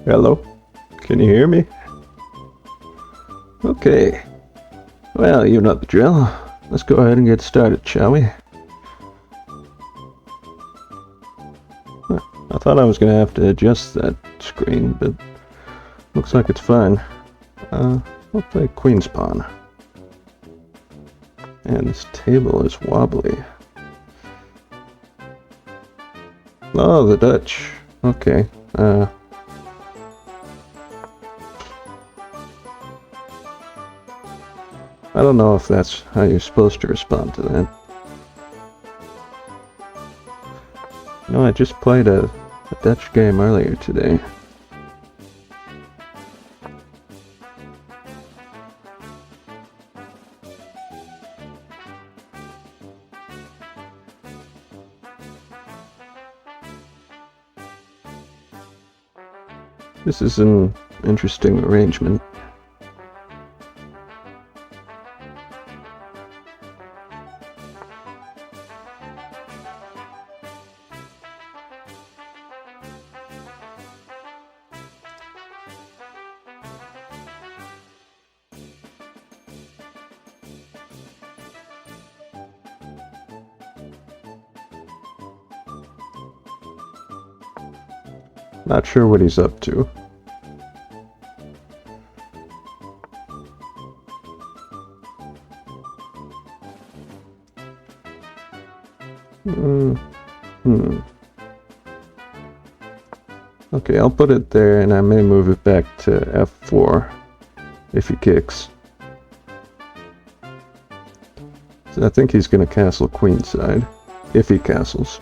Hello? Can you hear me? Okay. Well, you know the drill. Let's go ahead and get started, shall we? I thought I was going to have to adjust that screen, but looks like it's fine. I'll play Queen's Pawn. And this table is wobbly. Oh, the Dutch. Okay. I don't know if that's how you're supposed to respond to that. No, I just played a Dutch game earlier today. This is an interesting arrangement. Not sure what he's up to. Okay, I'll put it there and I may move it back to F4 if he kicks. So I think he's going to castle queenside, if he castles.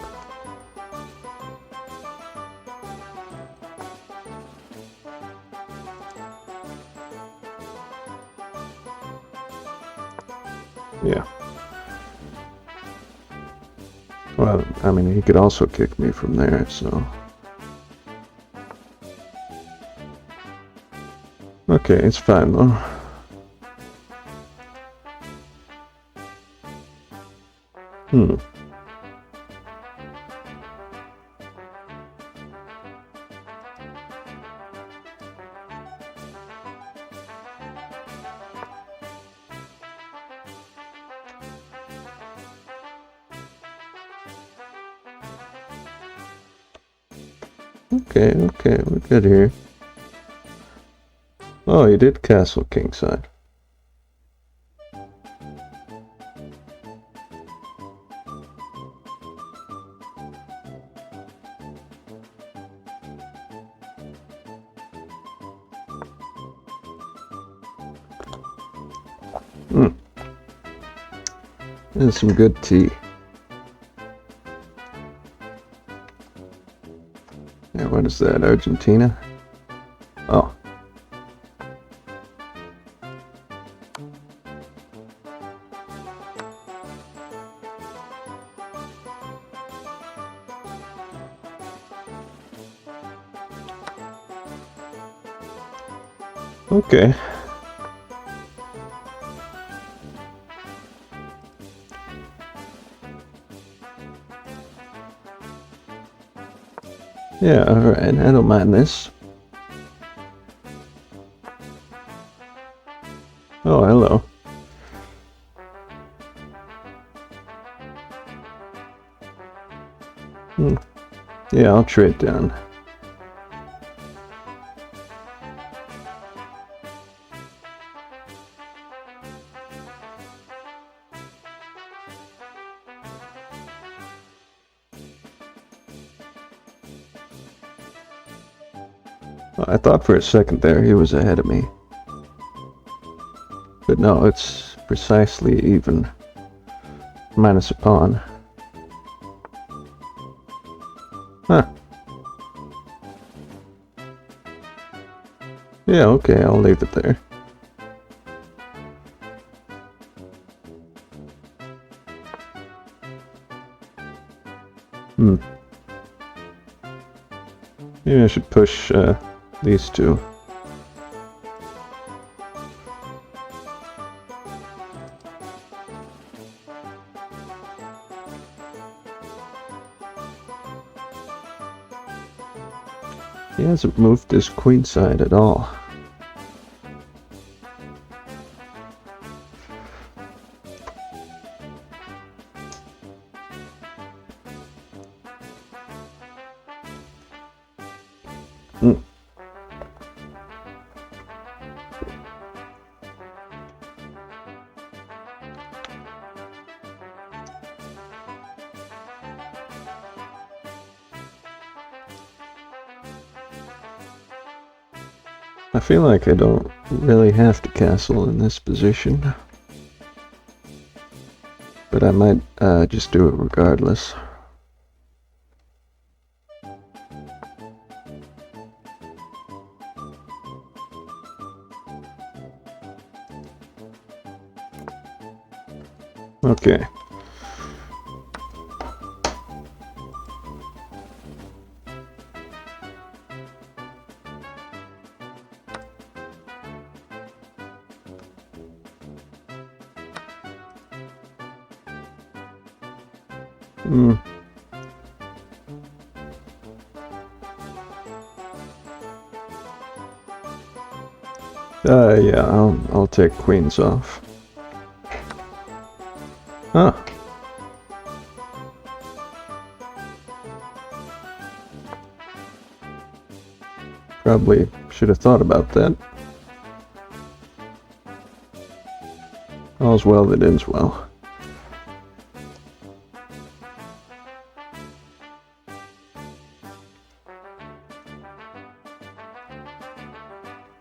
Yeah. Well, I mean, he could also kick me from there, so... Okay, it's fine though. Okay, we're good here. Oh, he did castle kingside. And some good tea. Yeah, what is that, Argentina? Oh. Okay. Yeah, alright, I don't mind this. Oh, hello. Yeah, I'll trade down. I thought for a second there he was ahead of me. But no, it's precisely even. Minus a pawn. Huh. Yeah, okay, I'll leave it there. Maybe I should push these two. He hasn't moved his queenside at all. Hmm. I feel like I don't really have to castle in this position, but I might just do it regardless. Okay. Hmm. Yeah, I'll take queens off. Huh. Probably should have thought about that. All's well that ends well.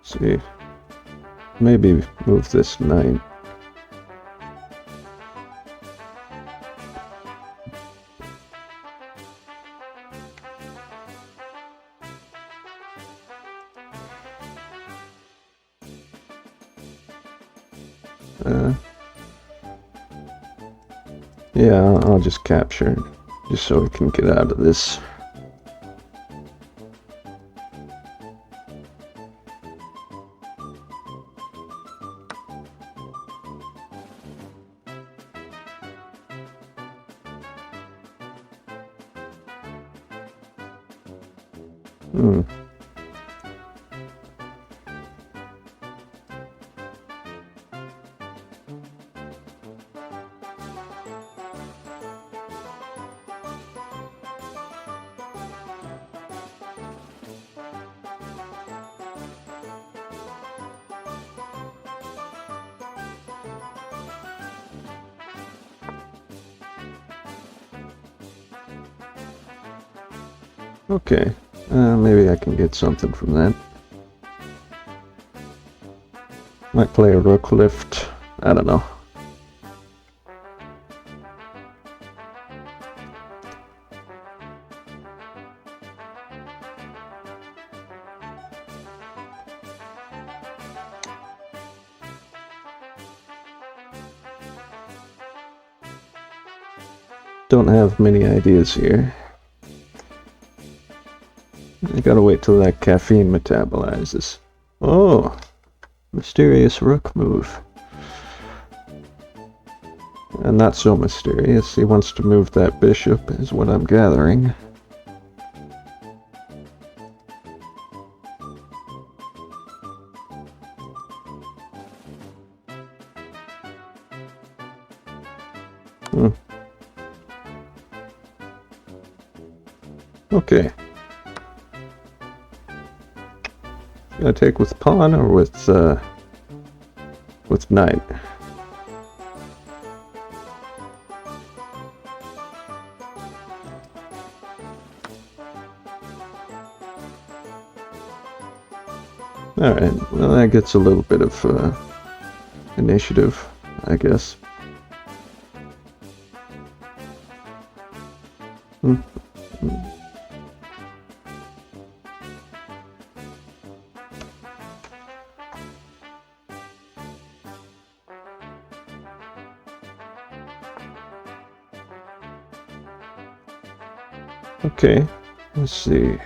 See, maybe move this knight. Yeah, I'll just capture, just so we can get out of this. Hmm. Okay, maybe I can get something from that. Might play a rook lift, I don't know. Don't have many ideas here. I gotta wait till that caffeine metabolizes. Oh, mysterious rook move. And not so mysterious. He wants to move that bishop, is what I'm gathering. Hmm. Okay. Should I take with pawn or with knight? Alright, well that gets a little bit of initiative, I guess. Hmm. Okay, let's see.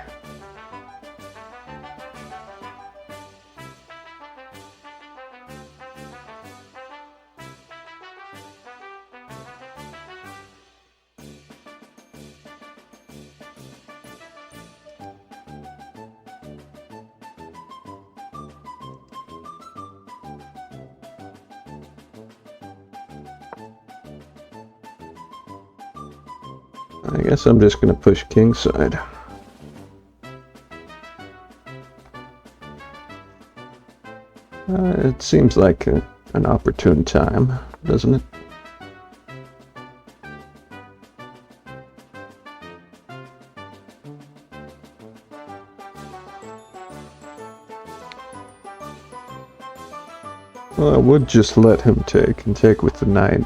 I guess I'm just gonna push kingside. It seems like an opportune time, doesn't it? Well, I would just let him take and take with the knight.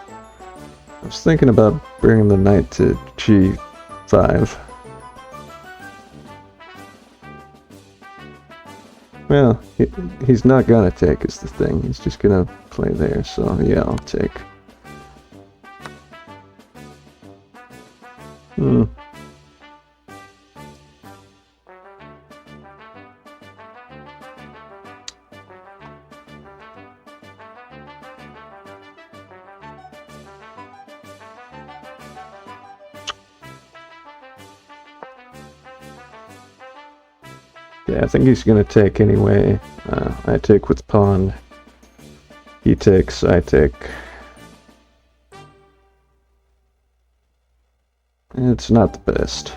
I was thinking about bringing the knight to g5. Well, he's not gonna take is the thing. He's just gonna play there, so yeah, I'll take. Yeah, I think he's gonna take anyway. I take with pawn. He takes, I take. It's not the best.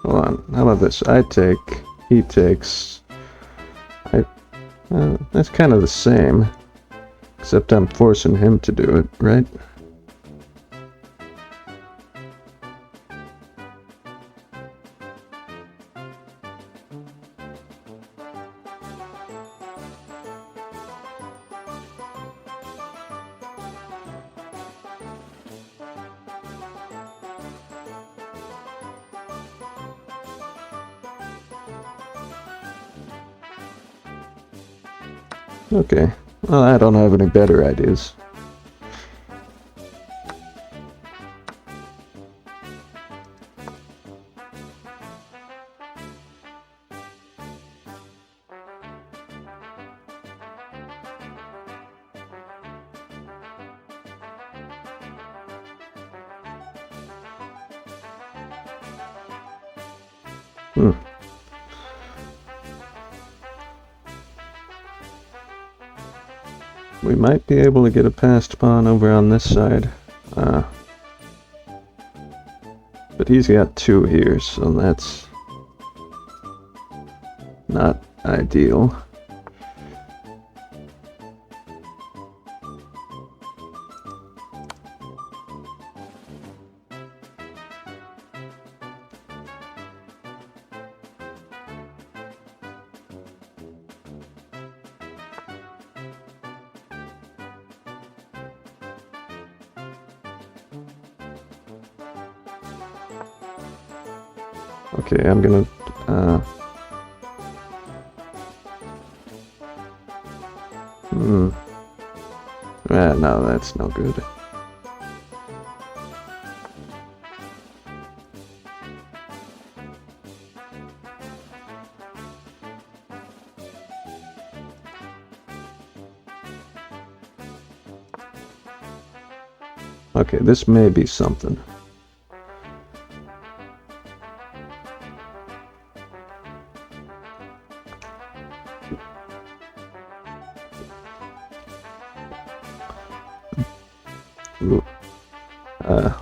Hold on, how about this? I take, he takes. That's kind of the same. Except I'm forcing him to do it, right? Okay. Well, I don't have any better ideas. We might be able to get a passed pawn over on this side. But he's got two here, so that's not ideal. Okay, I'm gonna, no, that's no good. Okay, this may be something.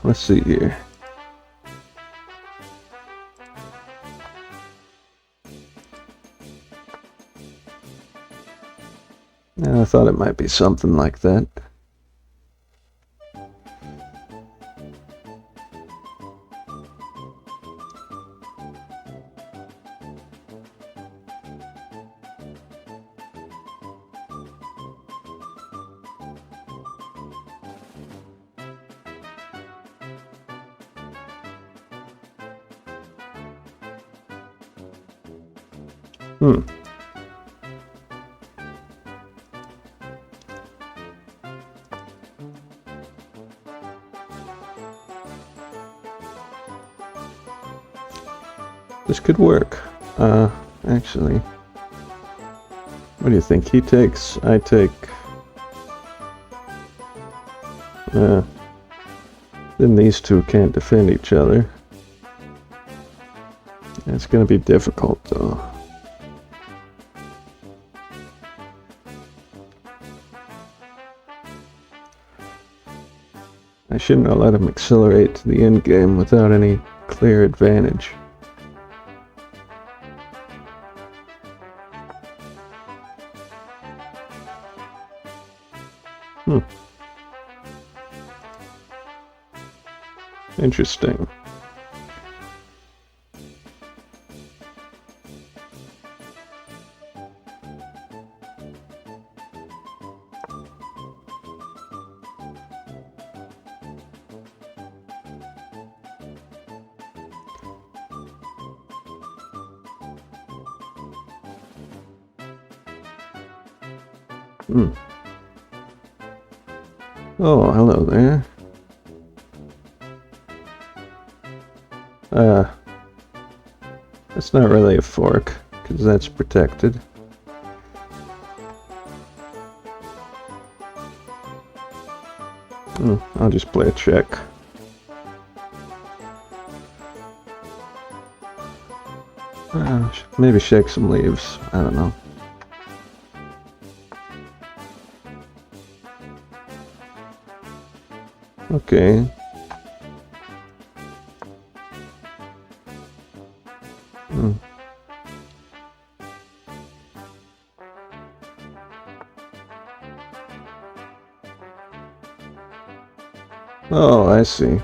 Let's see here. Yeah, I thought it might be something like that. This could work. Actually. What do you think? He takes, I take. Then these two can't defend each other. It's gonna be difficult though. I shouldn't have let him accelerate to the endgame without any clear advantage. Interesting. Oh, hello there. It's not really a fork, because that's protected. I'll just play a check. Maybe shake some leaves. I don't know. Okay. Oh, I see.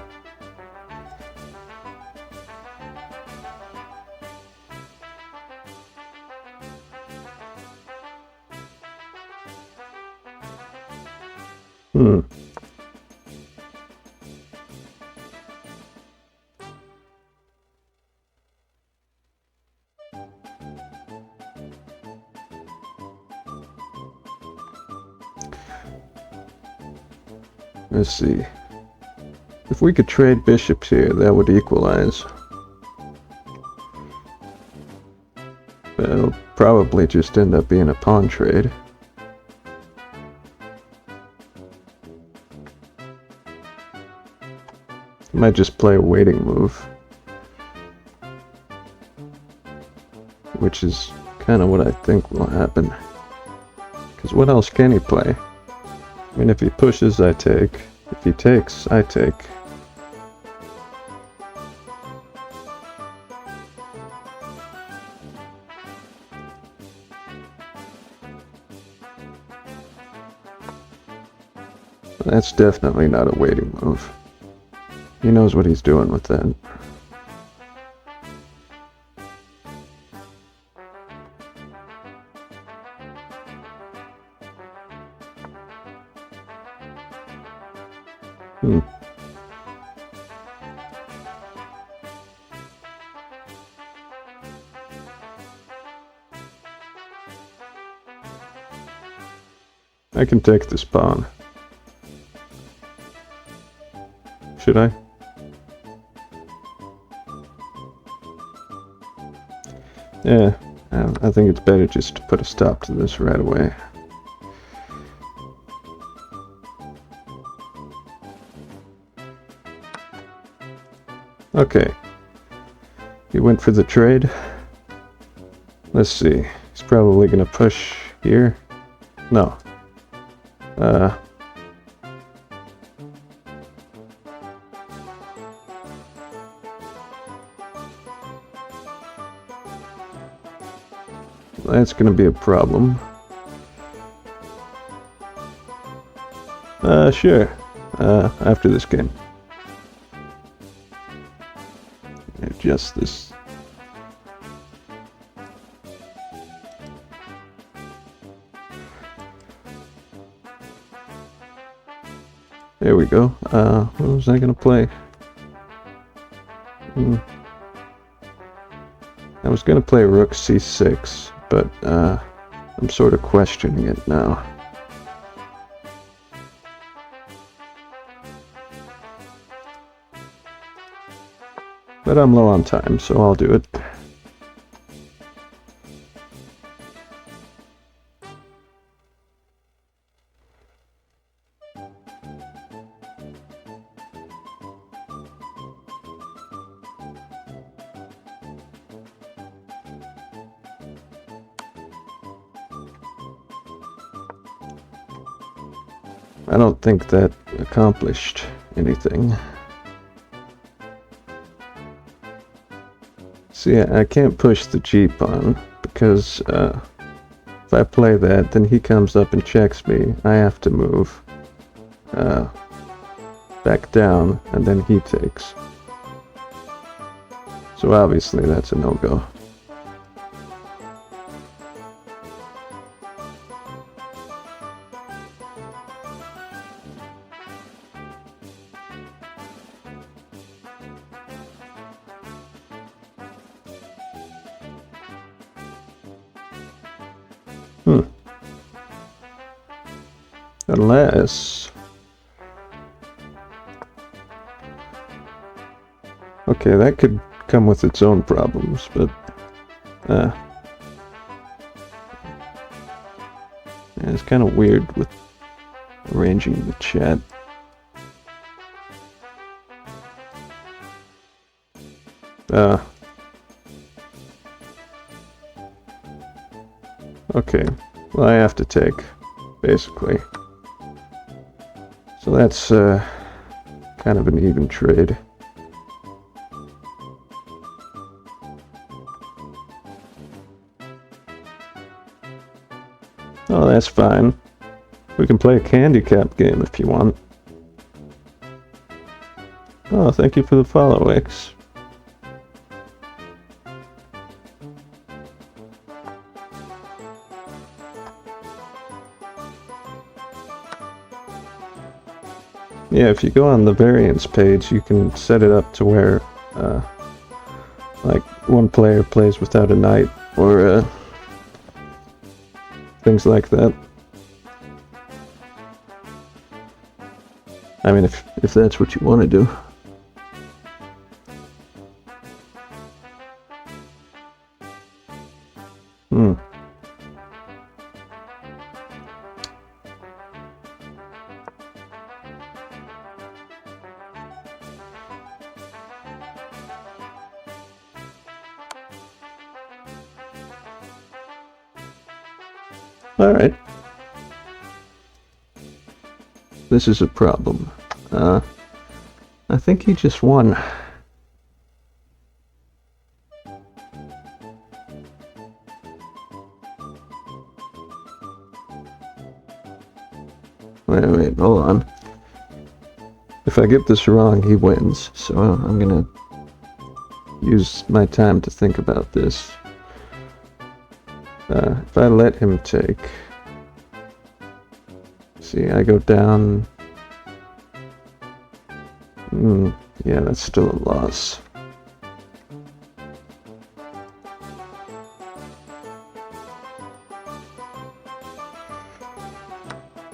Let's see. If we could trade bishops here, that would equalize. But it'll probably just end up being a pawn trade. Might just play a waiting move. Which is kind of what I think will happen. Because what else can he play? I mean, if he pushes, I take. If he takes, I take. That's definitely not a waiting move. He knows what he's doing with that. I can take this pawn. Should I? Yeah, I think it's better just to put a stop to this right away. Okay. He went for the trade. Let's see. He's probably gonna push here. No. That's gonna be a problem. Sure. After this game. Adjust this. There we go. What was I gonna play? I was gonna play Rook C6, but I'm sort of questioning it now. But I'm low on time, so I'll do it. I don't think that accomplished anything. See, I can't push the Jeep on, because if I play that, then he comes up and checks me. I have to move back down, and then he takes. So obviously that's a no-go. Unless... Okay, that could come with its own problems, but... yeah, it's kind of weird with arranging the chat. Okay, well I have to take, basically. So that's kind of an even trade. Oh, that's fine. We can play a handicap game if you want. Oh, thank you for the follow, X. Yeah, if you go on the variants page, you can set it up to where, like, one player plays without a knight, or, things like that. I mean, if that's what you want to do. Alright. This is a problem. I think he just won. Wait, hold on. If I get this wrong, he wins. So I'm gonna use my time to think about this. If I let him take... See, I go down... yeah, that's still a loss.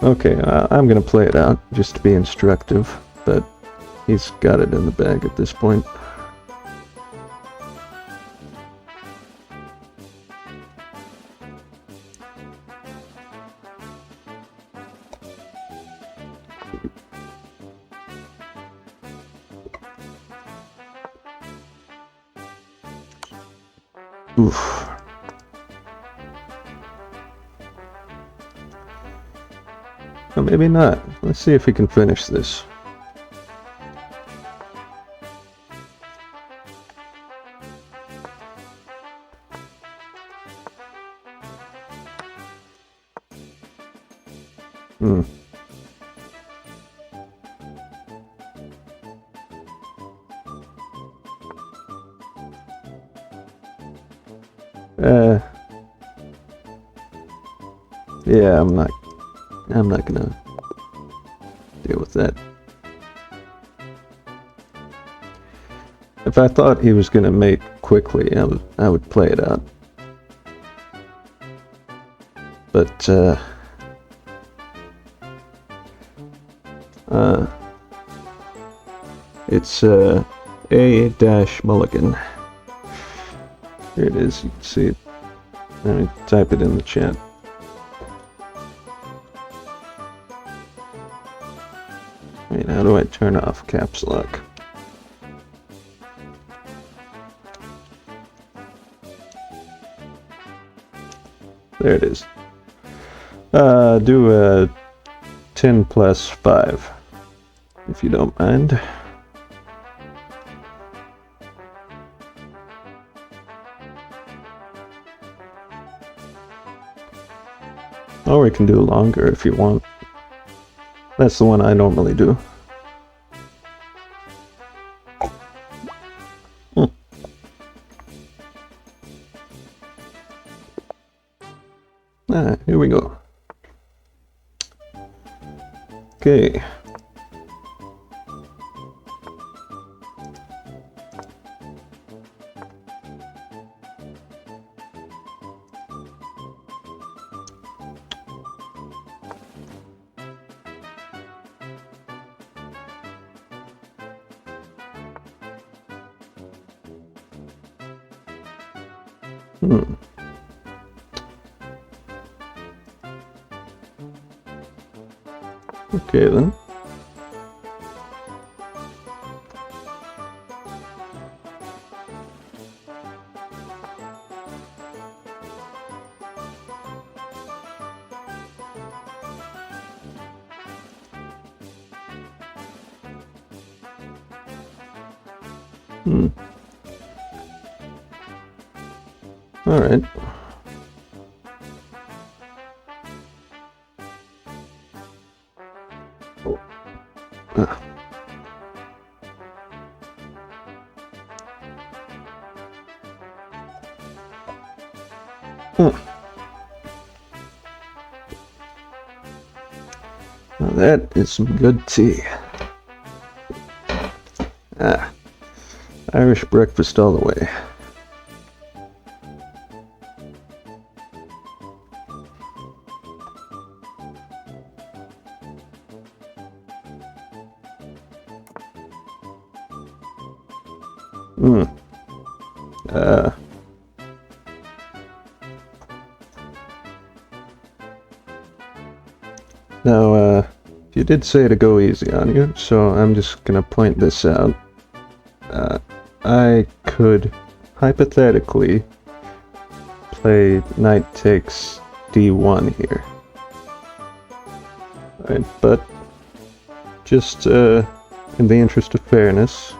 Okay, I'm gonna play it out, just to be instructive, but he's got it in the bag at this point. Oof. Or maybe not. Let's see if we can finish this. Yeah, I'm not gonna deal with that. If I thought he was gonna mate quickly, I would play it out. But it's A-Mulligan. Here it is, you can see it. Let me type it in the chat. Wait, how do I turn off caps lock? There it is. Do a 10 plus 5. if you don't mind. Or we can do longer if you want. That's the one I normally do. Here we go. Okay. Okay then. All right. Now that is some good tea. Irish breakfast all the way. Now, you did say to go easy on you, so I'm just gonna point this out. I could hypothetically play knight takes d1 here. Alright, but just in the interest of fairness,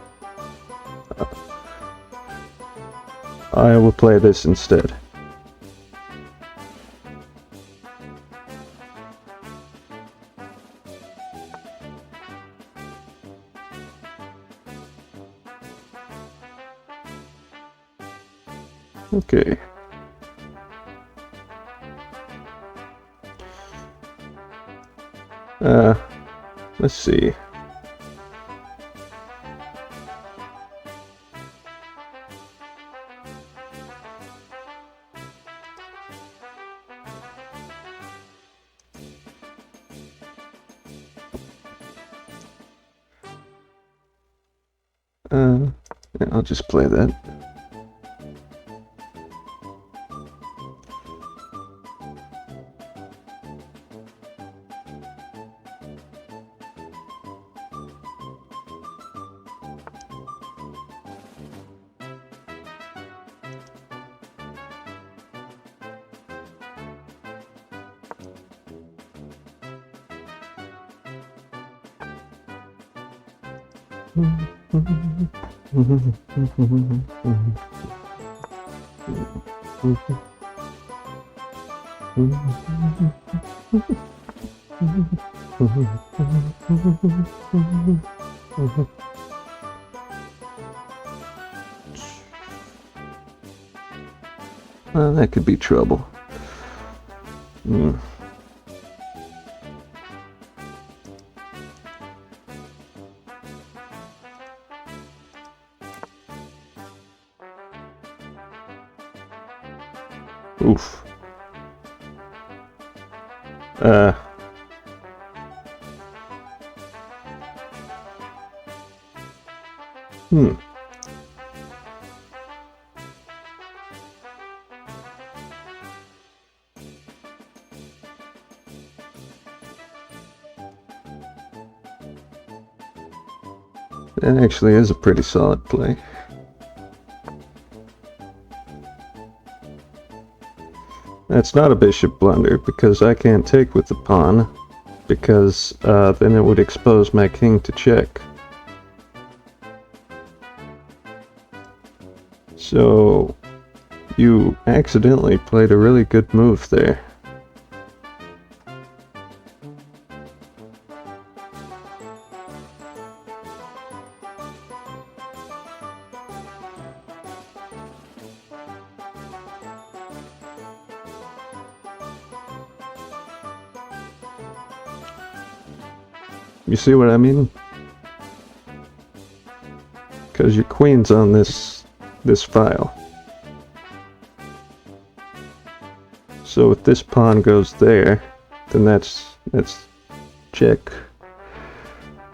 I will play this instead. Okay. Let's see. Yeah, I'll just play that. That could be trouble. Oof. That actually is a pretty solid play. That's not a bishop blunder because I can't take with the pawn. because then it would expose my king to check. So you accidentally played a really good move there. You see what I mean? Because your queen's on this file. So if this pawn goes there, then that's check.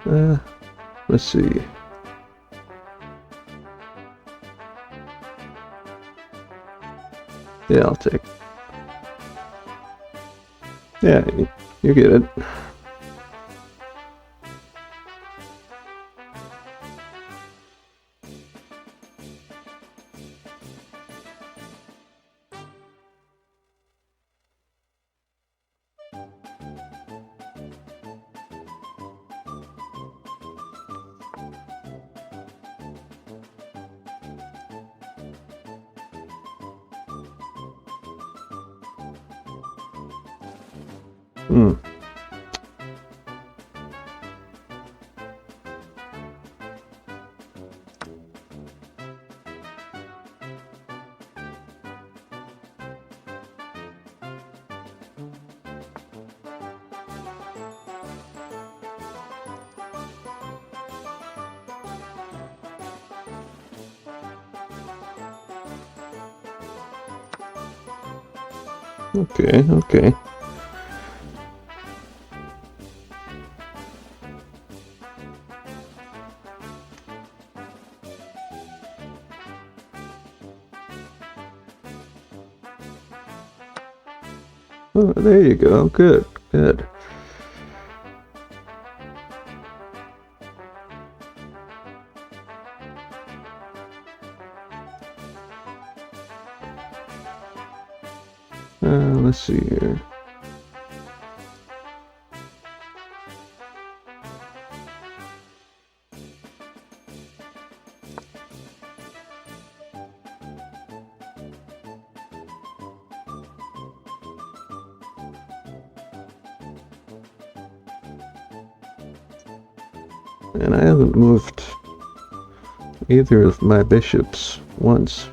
Let's see. Yeah, I'll take. Yeah, you get it. Hmm. Okay, okay. Oh, there you go. Good, good. Let's see here. And I haven't moved either of my bishops once.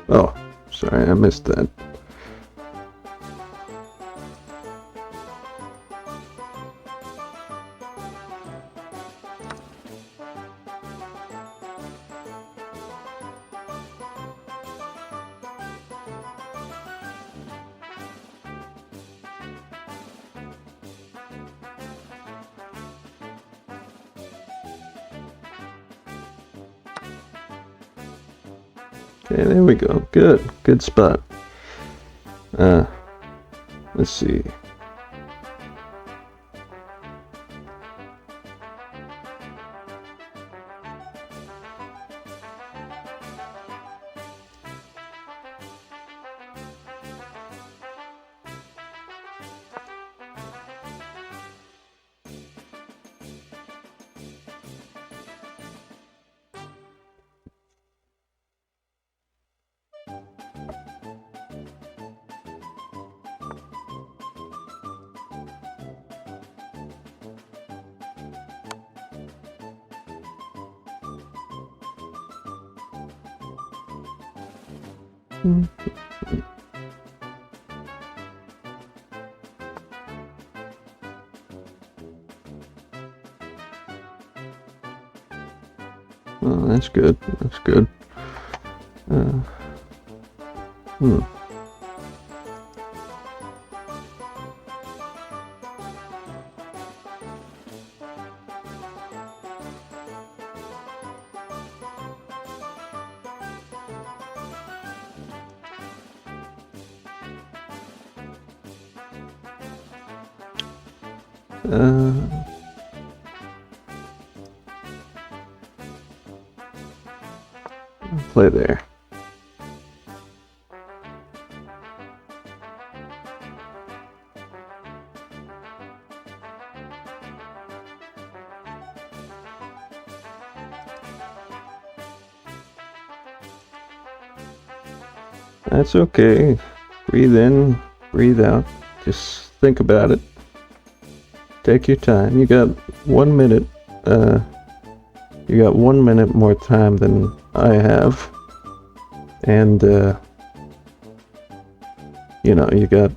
Oh, sorry, I missed that. Okay, there we go. Good, good spot. Let's see. Oh, that's good. That's good. Hmm. play there. That's okay. Breathe in, breathe out. Just think about it. Take your time. You got 1 minute. You got 1 minute more time than I have. And, you know, you got...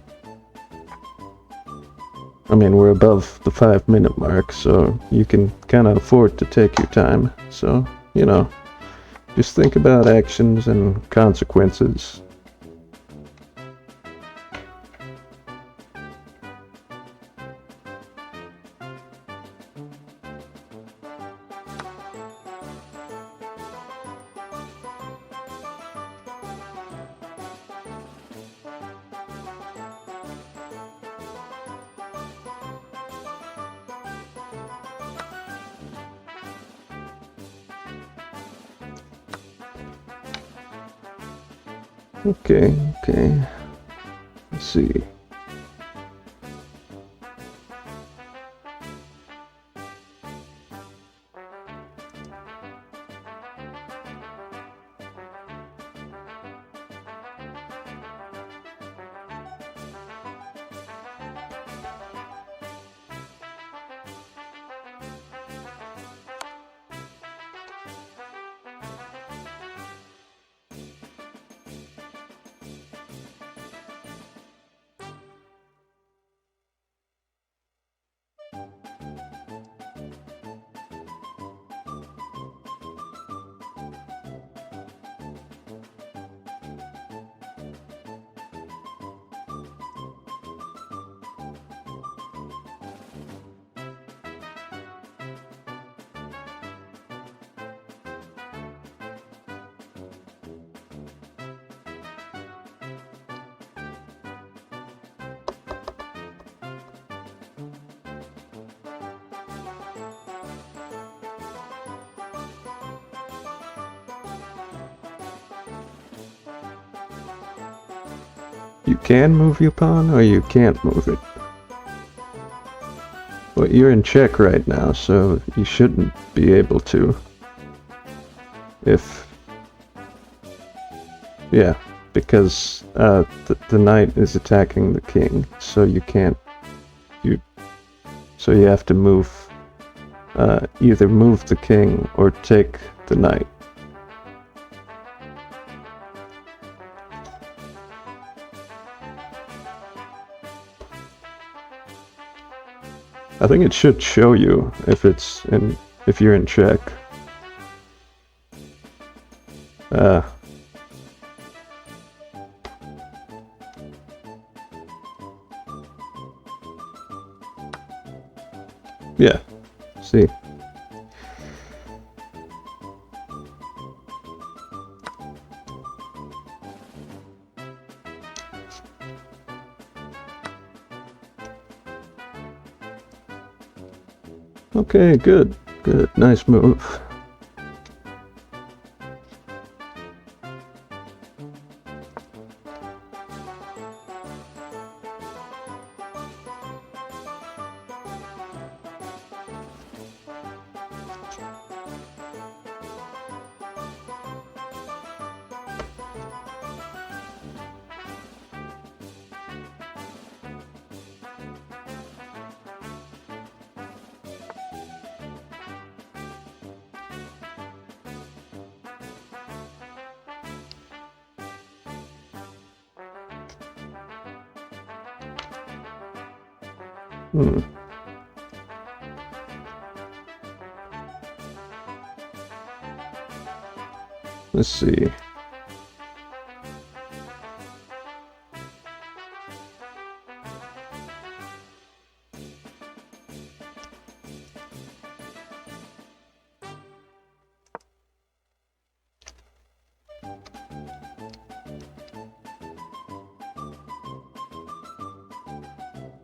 I mean, we're above the 5-minute mark, so you can kind of afford to take your time. So, you know, just think about actions and consequences. Okay. Let's see. You can move your pawn, or you can't move it. Well, you're in check right now, so you shouldn't be able to. Yeah, because the knight is attacking the king, so you can't. So you have to move. Either move the king or take the knight. I think it should show you if you're in check. Yeah. See. Okay, good. Nice move. Let's see.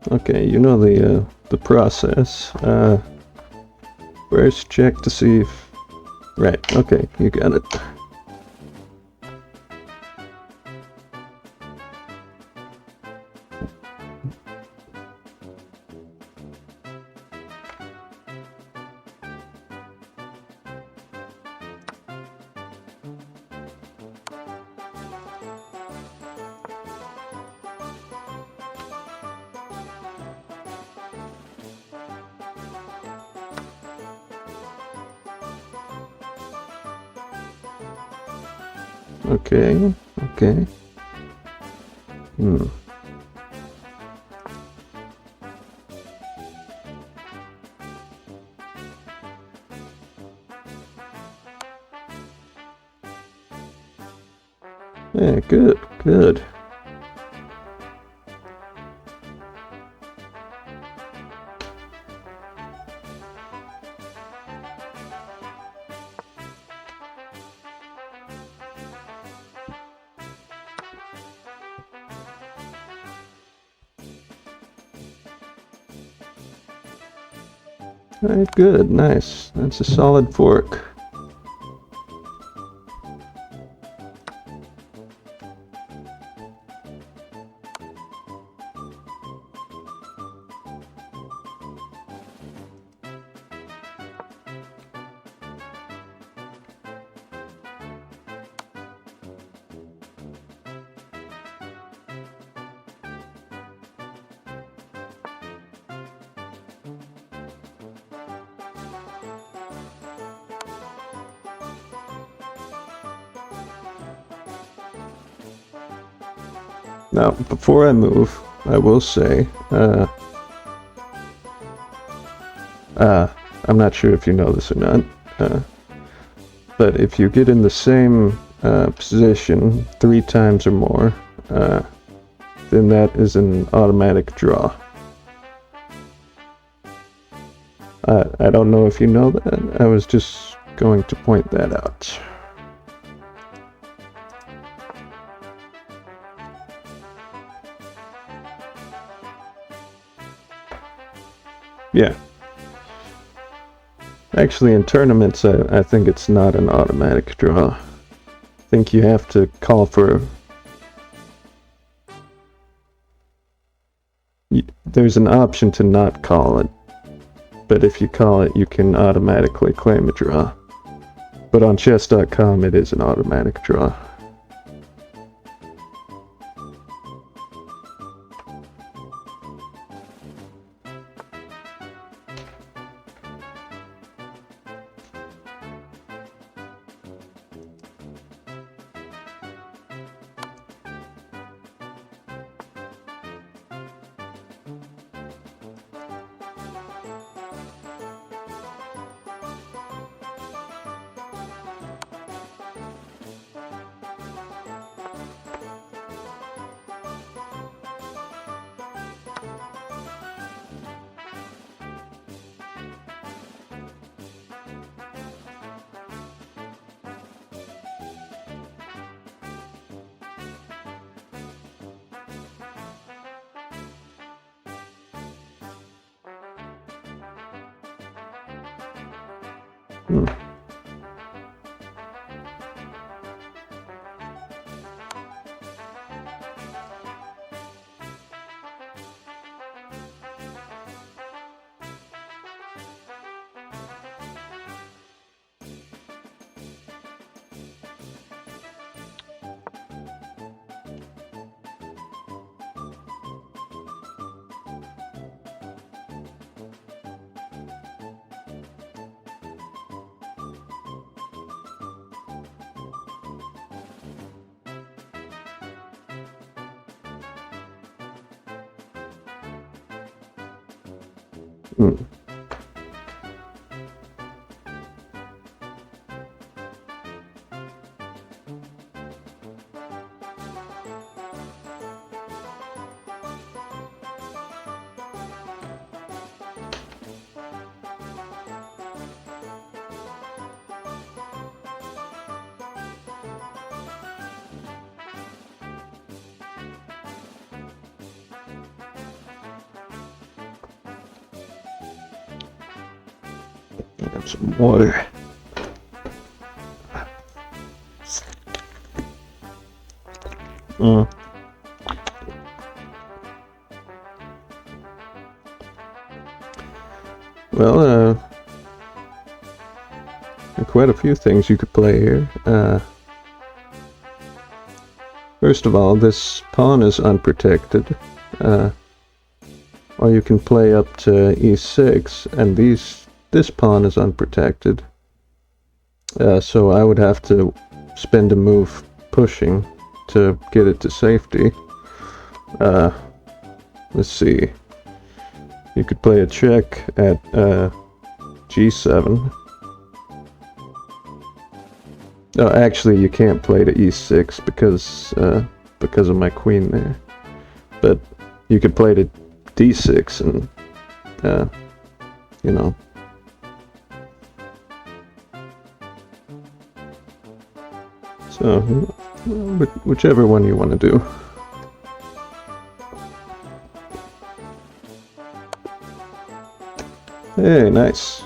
Okay, you know the process. First check to see if... Right, okay, you got it. Okay, okay. Yeah, good, good. Alright, good, nice. That's a solid fork. Now, before I move, I will say, I'm not sure if you know this or not, but if you get in the same position 3 times or more, then that is an automatic draw. I don't know if you know that. I was just going to point that out. Yeah. Actually, in tournaments, I think it's not an automatic draw. I think you have to call for... There's an option to not call it, but if you call it, you can automatically claim a draw. But on chess.com, it is an automatic draw. Have some water. Well, quite a few things you could play here. First of all, this pawn is unprotected. Or you can play up to e6, and this pawn is unprotected. So I would have to spend a move pushing to get it to safety. Let's see. You could play a check at g7. Oh, actually, you can't play to e6 because of my queen there. But you could play to d6 and, you know. So, whichever one you want to do. Hey, nice.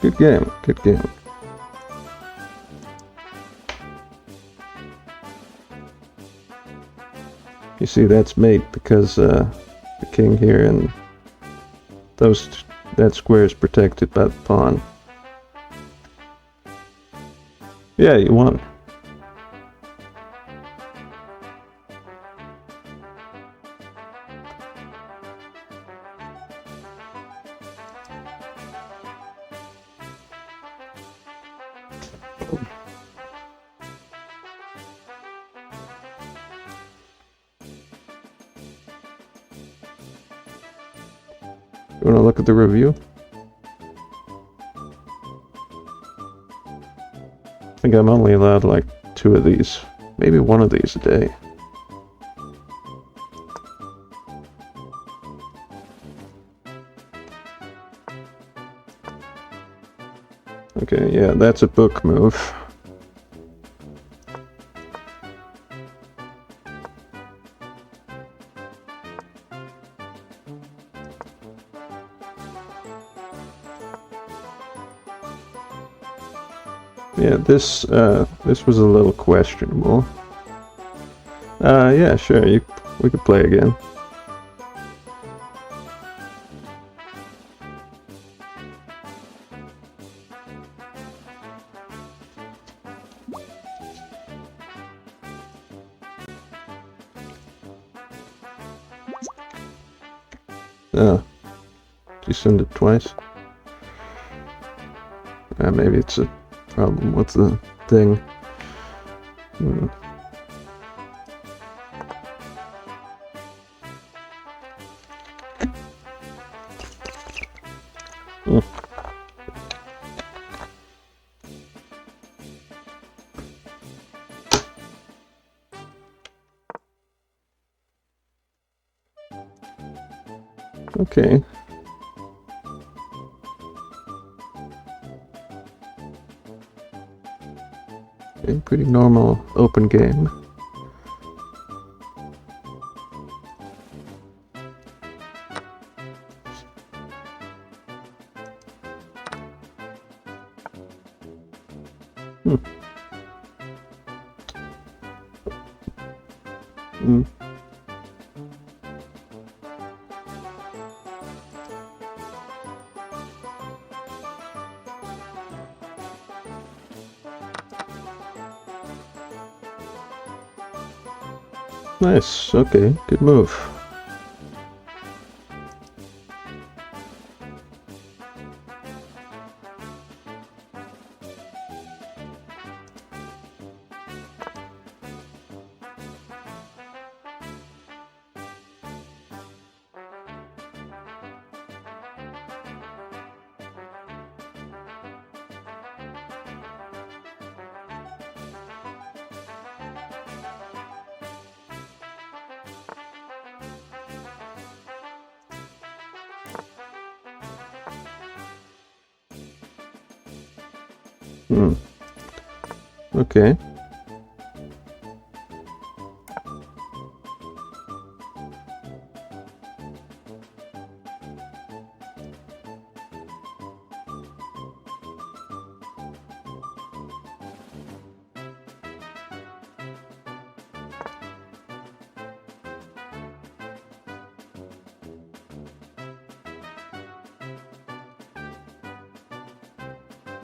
Good game, good game. You see, that's mate because the king here and that square is protected by the pawn. Yeah, you won. You want to look at the review? I think I'm only allowed like 2 of these, maybe 1 of these a day. Okay, yeah, that's a book move. Yeah, this was a little questionable. Yeah, sure, we could play again. Oh, did you send it twice? Maybe it's a problem with the thing. Hmm. Okay. Okay, pretty normal open game. Nice, okay, good move. Okay.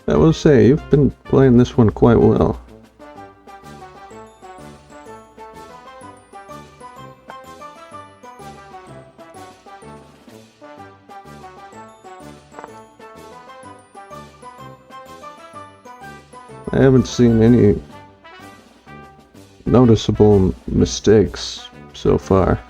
I will say, you've been playing this one quite well. I haven't seen any noticeable mistakes so far.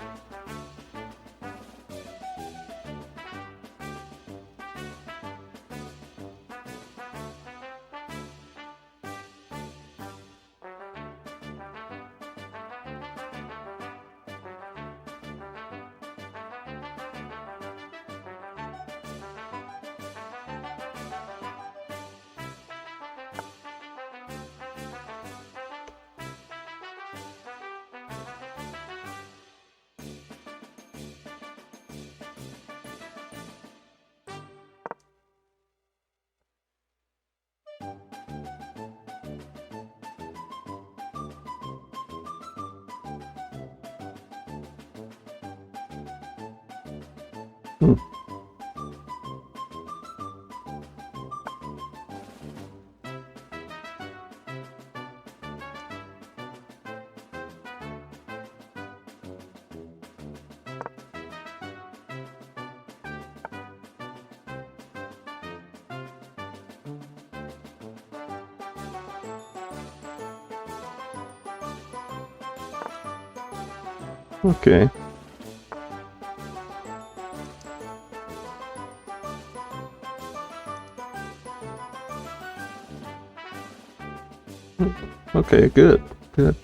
Okay. Okay, good, good.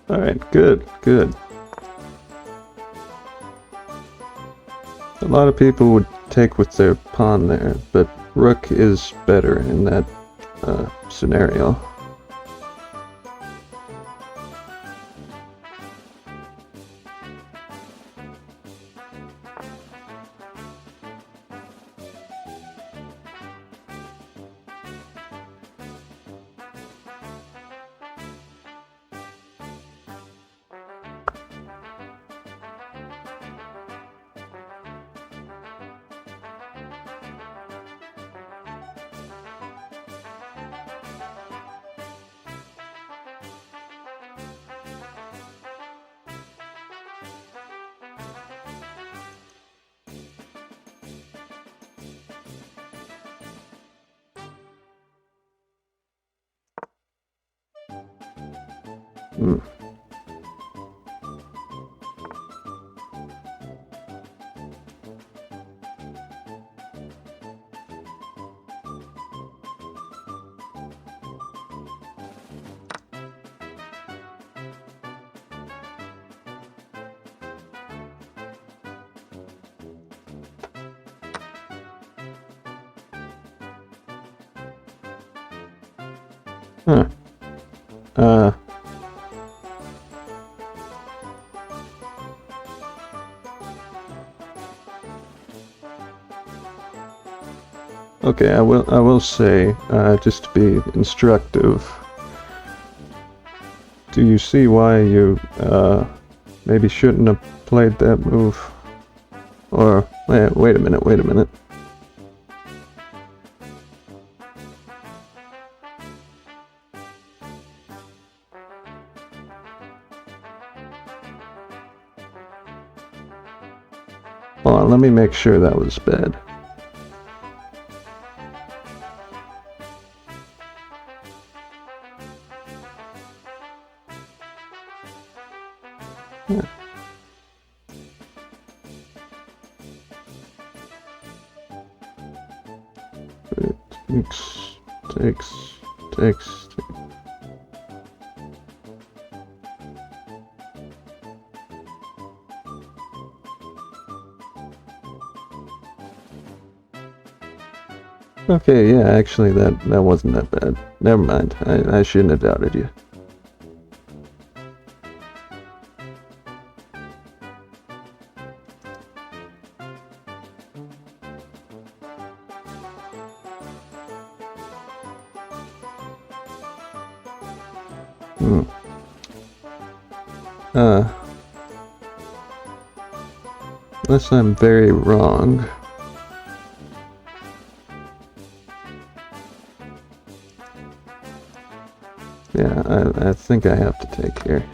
Alright, good, good. A lot of people would take with their pawn there, but rook is better in that scenario. Hmm. Huh. Okay, I will say, just to be instructive, do you see why you, maybe shouldn't have played that move? Or, wait a minute, wait a minute. Hold on, let me make sure that was bad. Yeah. takes. Okay, yeah, actually that wasn't that bad. Never mind. I shouldn't have doubted you. Unless I'm very wrong. Yeah, I think I have to take here.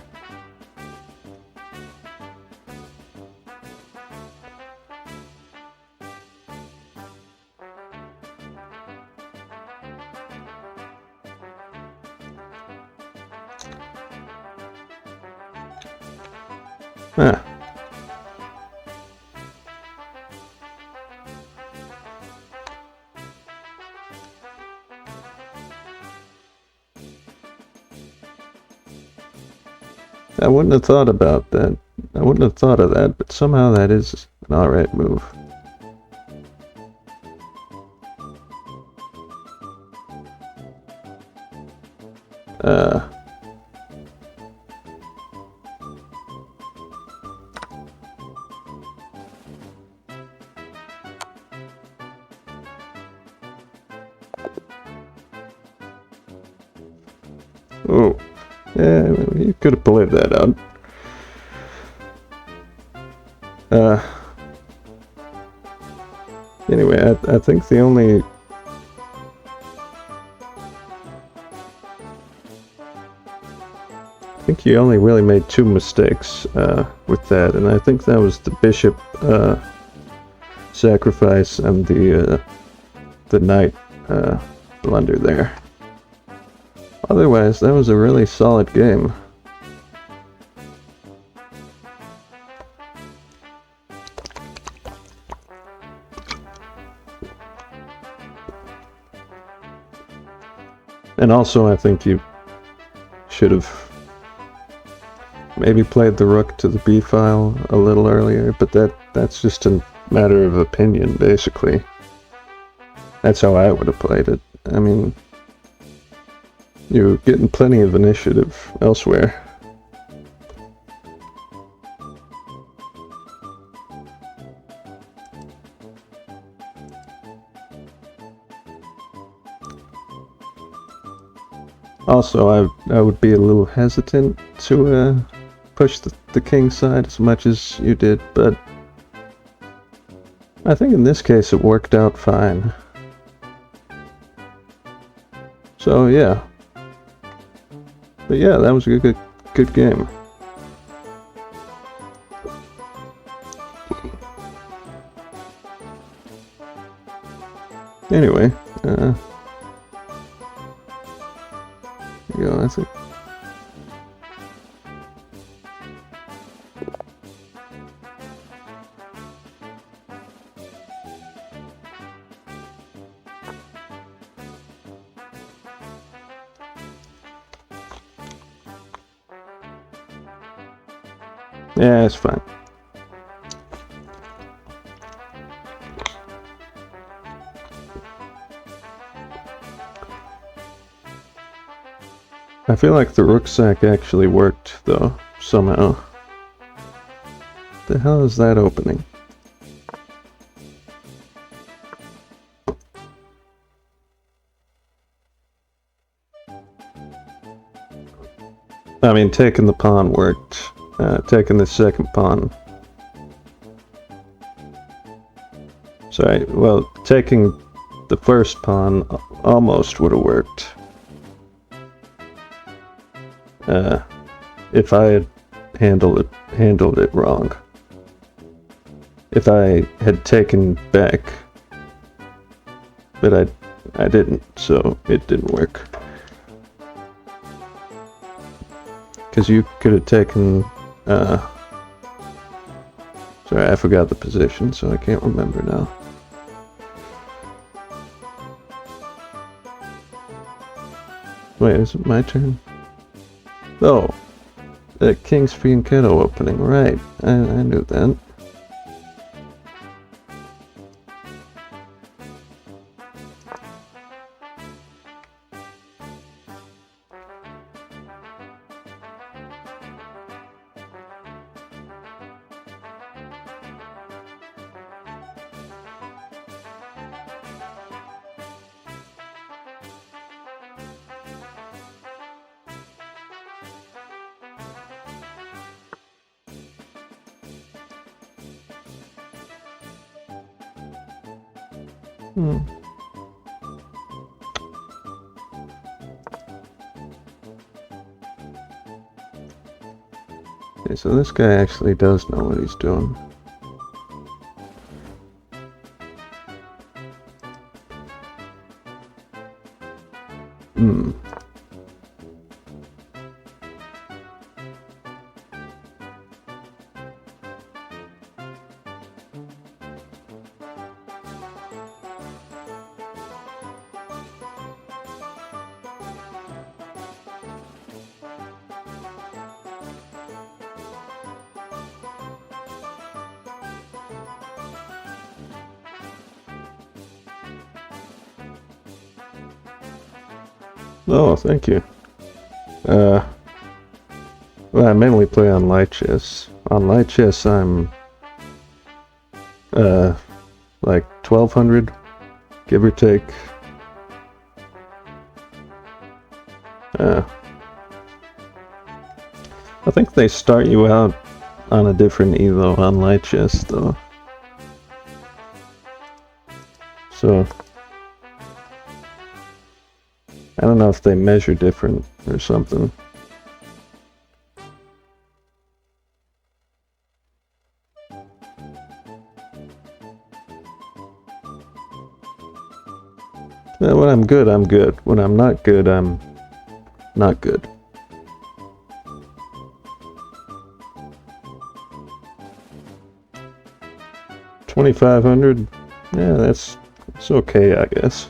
Ah. I wouldn't have thought about that. I wouldn't have thought of that, but somehow that is an alright move. Oh. Yeah, you could have played that out. Anyway, I think the only... I think you only really made two mistakes with that, and I think that was the bishop sacrifice and the knight blunder there. Otherwise, that was a really solid game. And also, I think you should have maybe played the rook to the b file a little earlier, but that's just a matter of opinion, basically. That's how I would have played it. I mean, you're getting plenty of initiative elsewhere. Also, I would be a little hesitant to push the king side as much as you did, but I think in this case it worked out fine. So yeah. But yeah, that was a good game. Anyway, there you go, that's it. Yeah, it's fine. I feel like the rook sack actually worked, though, somehow. The hell is that opening? I mean, taking the pawn worked. Taking the second pawn. Sorry, well, taking the first pawn almost would have worked. If I had handled it wrong. If I had taken back, but I didn't, so it didn't work. Because you could have taken, sorry, I forgot the position, so I can't remember now. Wait, is it my turn? Oh, the King's Fianchetto opening, right. I knew that. Okay, so this guy actually does know what he's doing. Oh, thank you. Well, I mainly play on light chess. On light chess, I'm, like 1200, give or take. I think they start you out on a different elo on light chess, though. So, I don't know if they measure different or something. When I'm good, I'm good. When I'm not good, I'm not good. $2,500? Yeah, that's okay, I guess.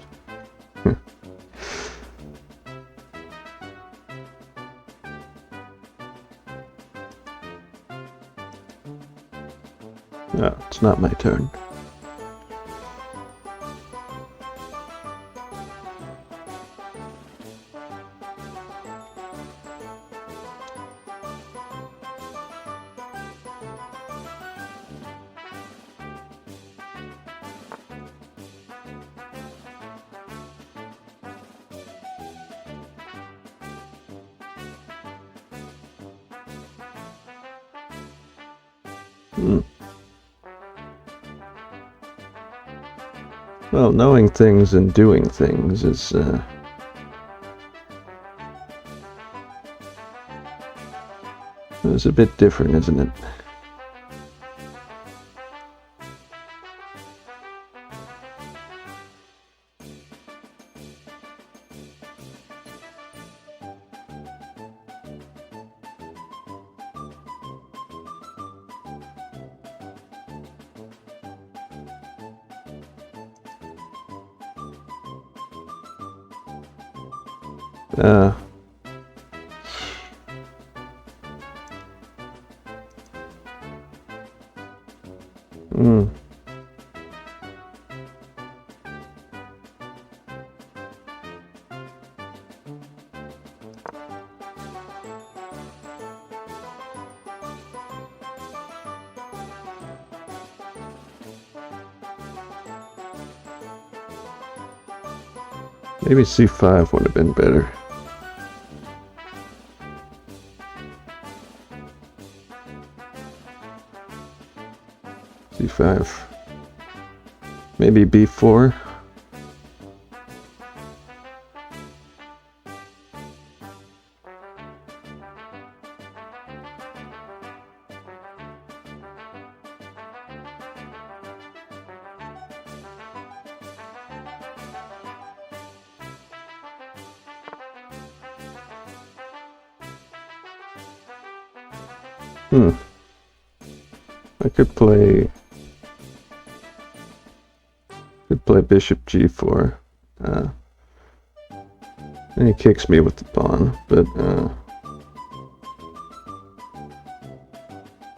No, it's not my turn. Well, knowing things and doing things is, a bit different, isn't it? Maybe c5 would have been better. c5. Maybe b4. I could play bishop g4. And he kicks me with the pawn, but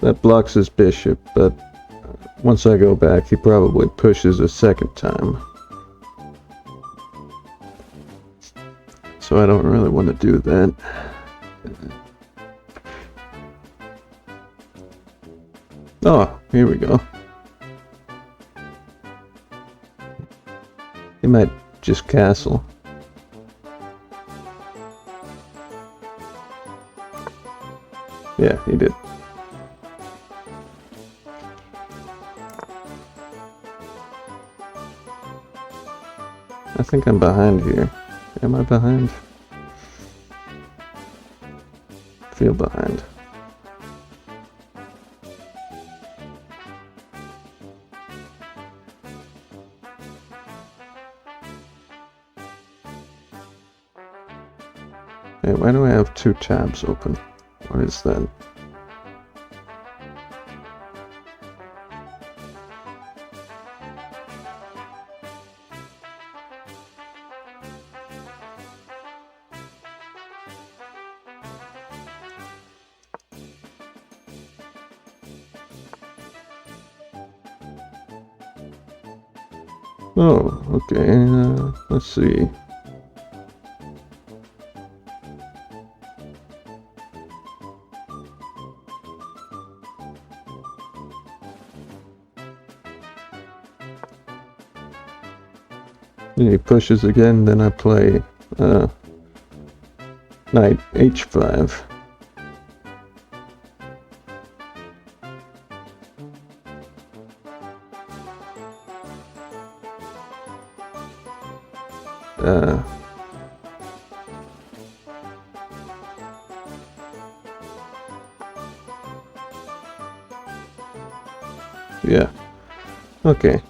that blocks his bishop, but once I go back, he probably pushes a second time. So I don't really want to do that. Oh, here we go. He might just castle. Yeah, he did. I think I'm behind here. Am I behind? Feel behind. Hey, why do I have two tabs open? What is that? Oh, okay, let's see. He pushes again, then I play knight h5. Yeah. Okay.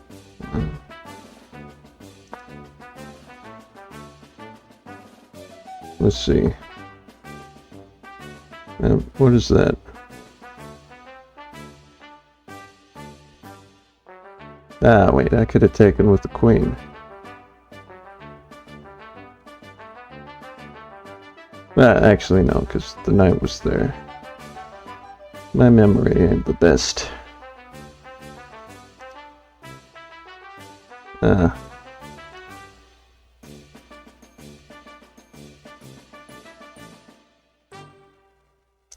Let's see. What is that? Ah, wait, I could have taken with the queen. Actually, no, because the knight was there. My memory ain't the best.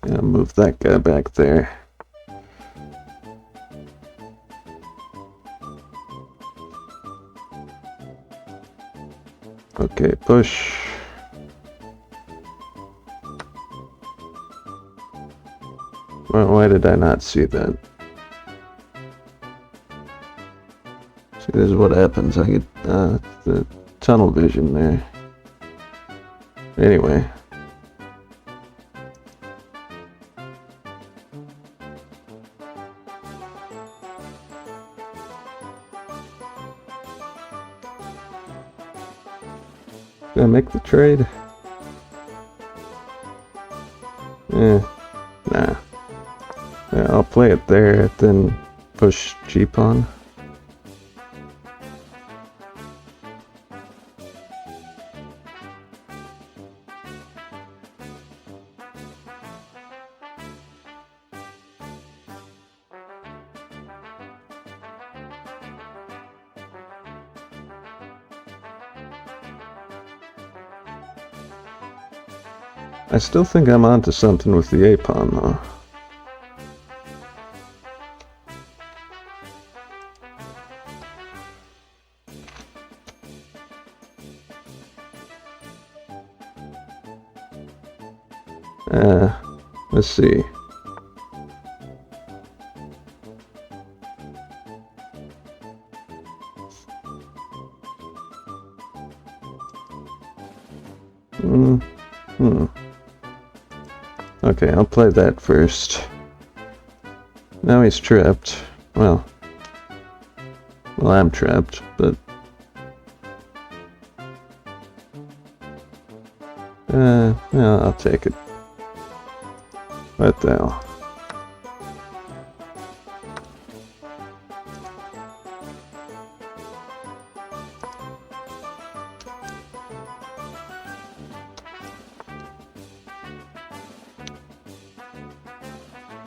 I'll move that guy back there. Okay, push. Well, why did I not see that? See, this is what happens. I get the tunnel vision there. Anyway. Did I make the trade? Nah. Yeah, I'll play it there, then push g-pawn. I still think I'm onto something with the a-pawn, though. Let's see. Okay, I'll play that first. Now he's trapped. Well, I'm trapped, but... yeah, I'll take it. What the hell?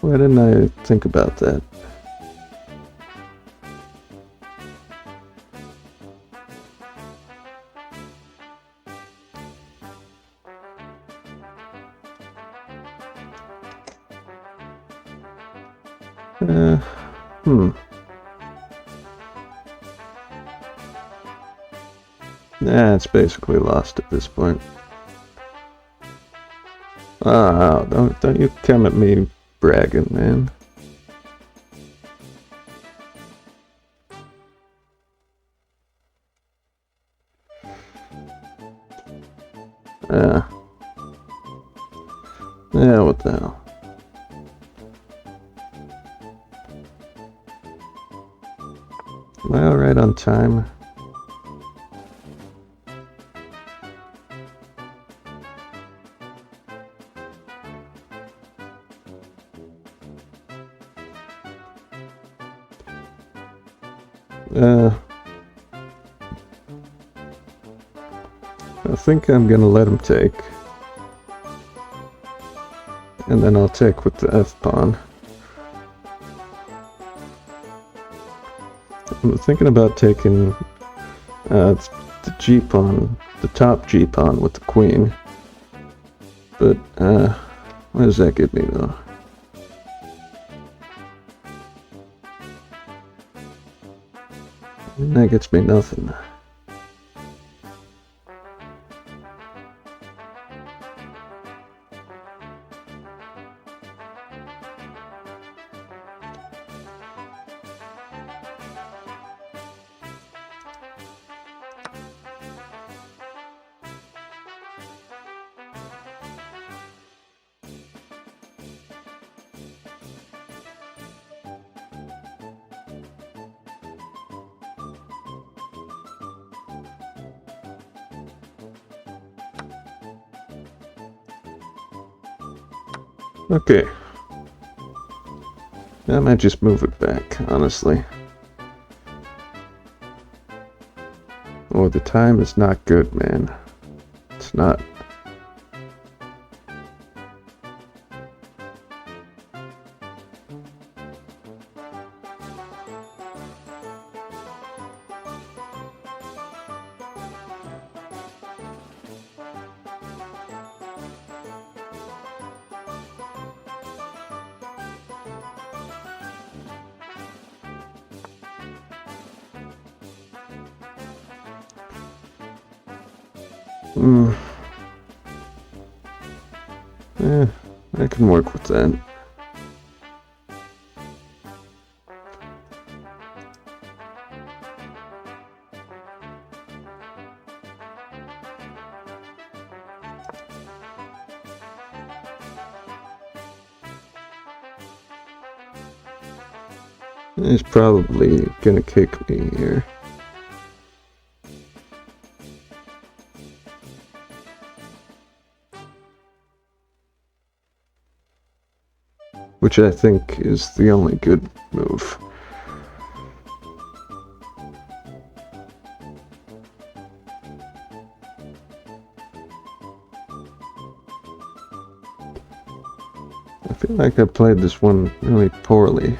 Why didn't I think about that? Nah, it's basically lost at this point. Oh, don't you come at me bragging, man. Yeah, what the hell? Am I alright on time? I think I'm gonna let him take. And then I'll take with the F-pawn. I'm thinking about taking the G-pawn, the top G-pawn with the queen. But, what does that give me, though? That gets me nothing. Okay. I might just move it back, honestly. Oh, the time is not good, man. It's not. I can work with that. He's probably gonna kick me here. Which I think is the only good move. I feel like I played this one really poorly.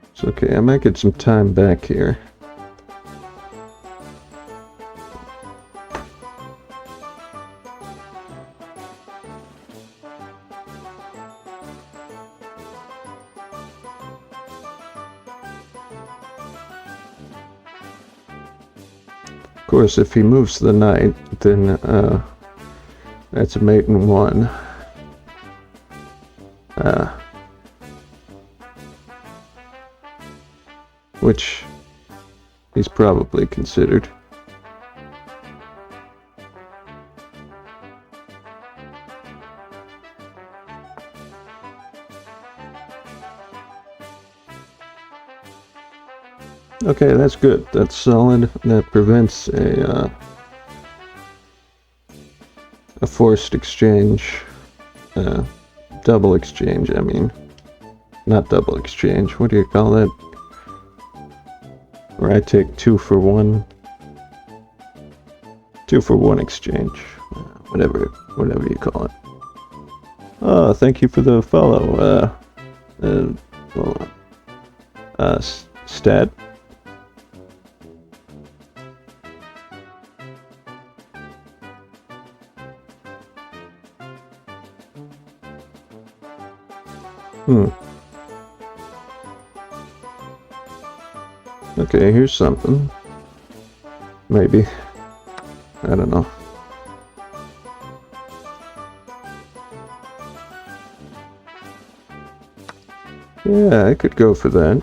It's okay, I might get some time back here. Of course, if he moves the knight, then that's a mate in one. Which he's probably considered. Okay, that's good. That's solid. That prevents a forced exchange. Double exchange, I mean. Not double exchange. What do you call that? Or I take 2 for 1. 2 for 1 exchange. Whatever you call it. Oh, thank you for the follow. Hold on. Stat. Okay, here's something. Maybe. I don't know. Yeah, I could go for that.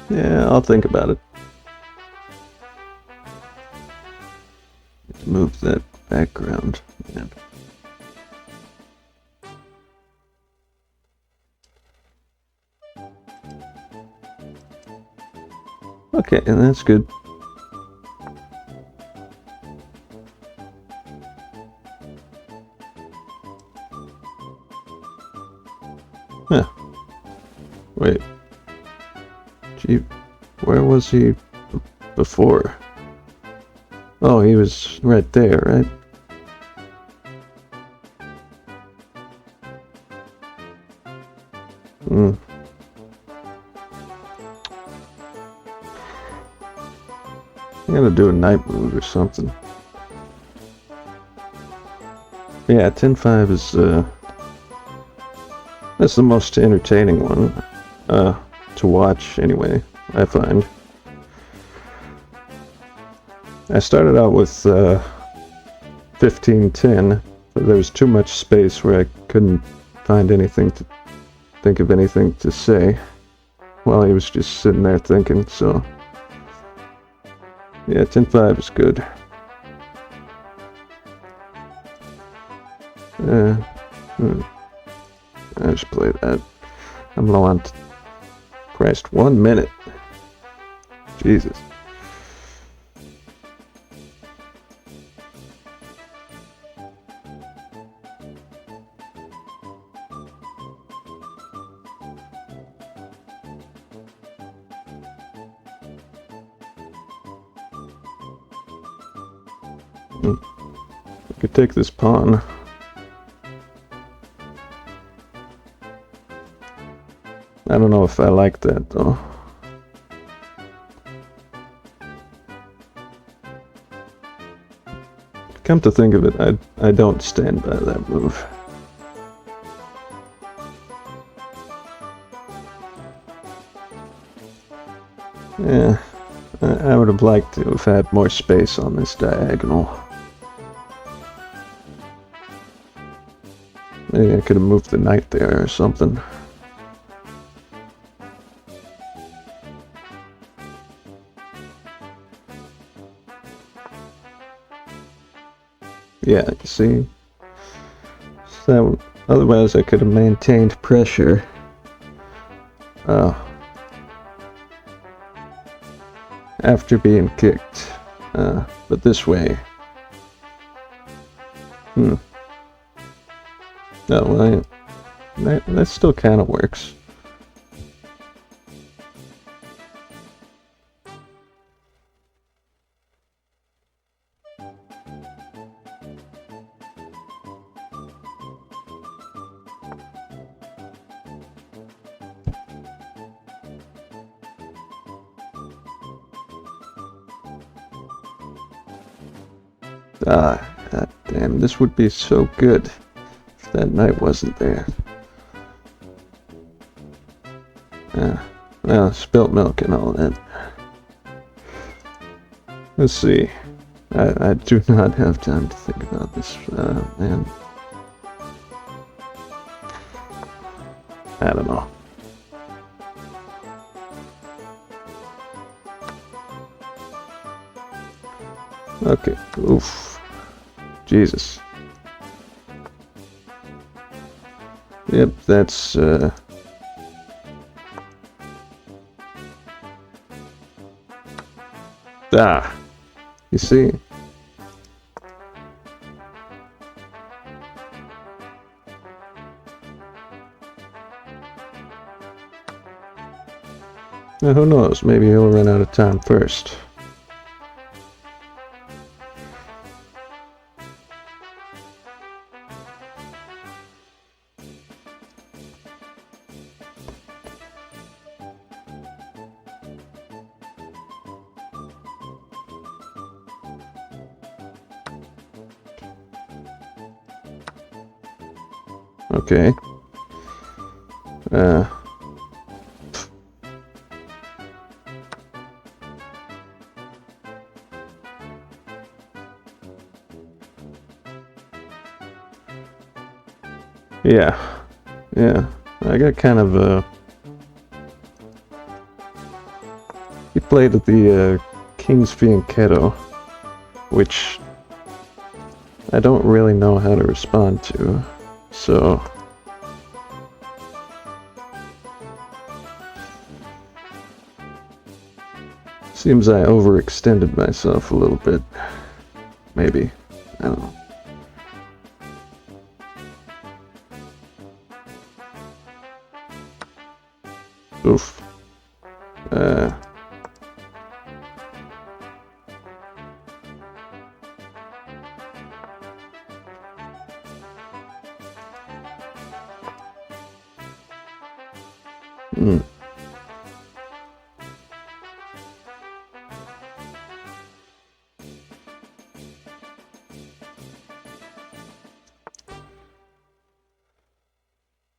Yeah, I'll think about it. Let's move that background. Man. Okay, and that's good. Huh. Wait. Gee, where was he before? Oh, he was right there, right? I gotta do a night move or something. Yeah, 10-5 is, that's the most entertaining one, to watch, anyway, I find. I started out with, 15-10, but there was too much space where I couldn't find anything to think of anything to say while he was just sitting there thinking, so... Yeah, 10-5 is good. I just play that. I'm low on Christ, 1 minute. Jesus. I could take this pawn. I don't know if I like that though. Come to think of it, I don't stand by that move. Yeah, I would have liked to have had more space on this diagonal. Maybe I could have moved the knight there or something. Yeah, you see? So, otherwise I could have maintained pressure. After being kicked. But this way. Oh, well, that still kind of works. God damn, this would be so good if that knight wasn't there. Well, spilt milk and all that. Let's see. I do not have time to think about this, man. I don't know. Okay, oof. Jesus. Yep, that's, Ah! You see? Now, who knows? Maybe he'll run out of time first. Okay. Yeah. Yeah. I got kind of, He played at the, King's Fianchetto, which I don't really know how to respond to, so... Seems I overextended myself a little bit. Maybe. I don't know. Oof.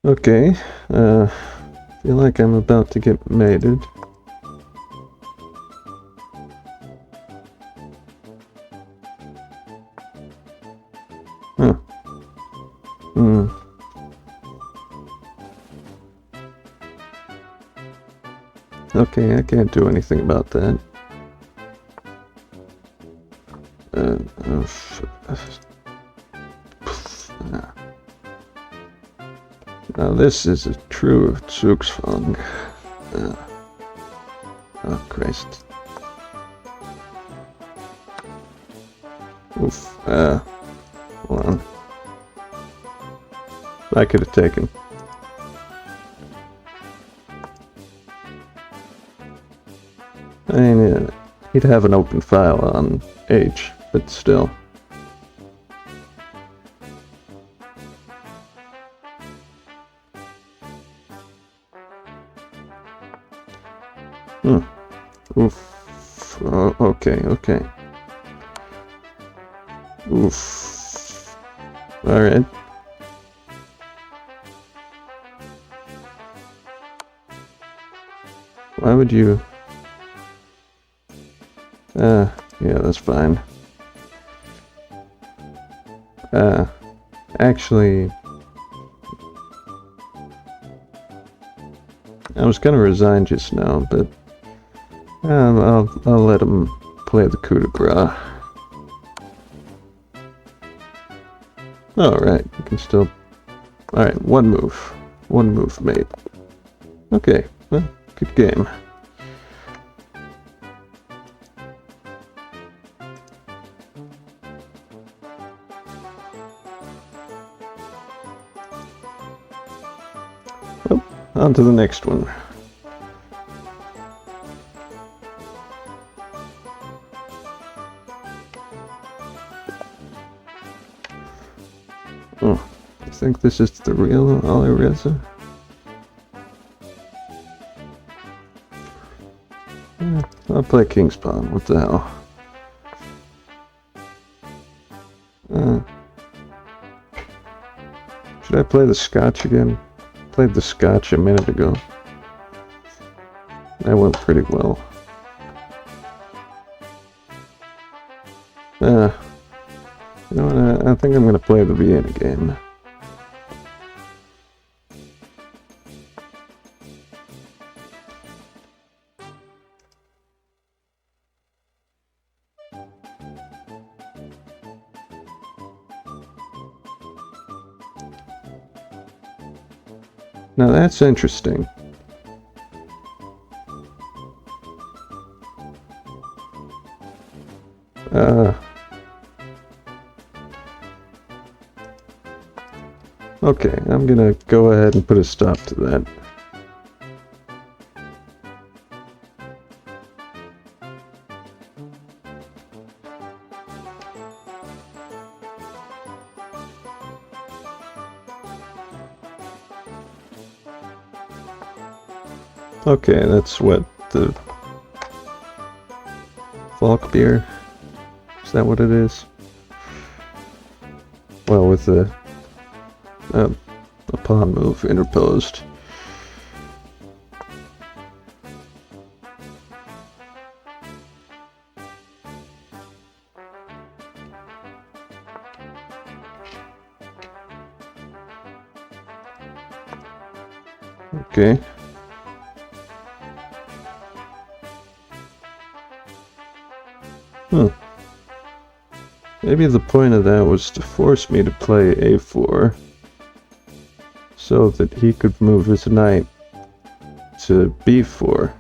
Okay, feel like I'm about to get mated. Huh. Okay, I can't do anything about that. Now this is a true Zugzwang. Oh Christ. Oof. Hold on. I could have taken. I mean, he'd have an open file on H, but still. Oof. Oh, okay, okay. Oof. Alright. Why would you... yeah, that's fine. Actually... I was gonna resign just now, but... I'll let him play the coup de grace. Alright, you can still... Alright, one move. One move, mate. Okay, well, good game. Well, on to the next one. Oh, I think this is the real Alireza. Yeah, I'll play King's Pawn, what the hell. Should I play the Scotch again? Played the Scotch a minute ago. That went pretty well. You know what, I think I'm gonna play the Vienna game. Now that's interesting. Okay, I'm gonna go ahead and put a stop to that. Okay, that's what, the Falk beer? Is that what it is? Well, with the pawn move interposed. Okay. Maybe the point of that was to force me to play a4 so that he could move his knight to b4.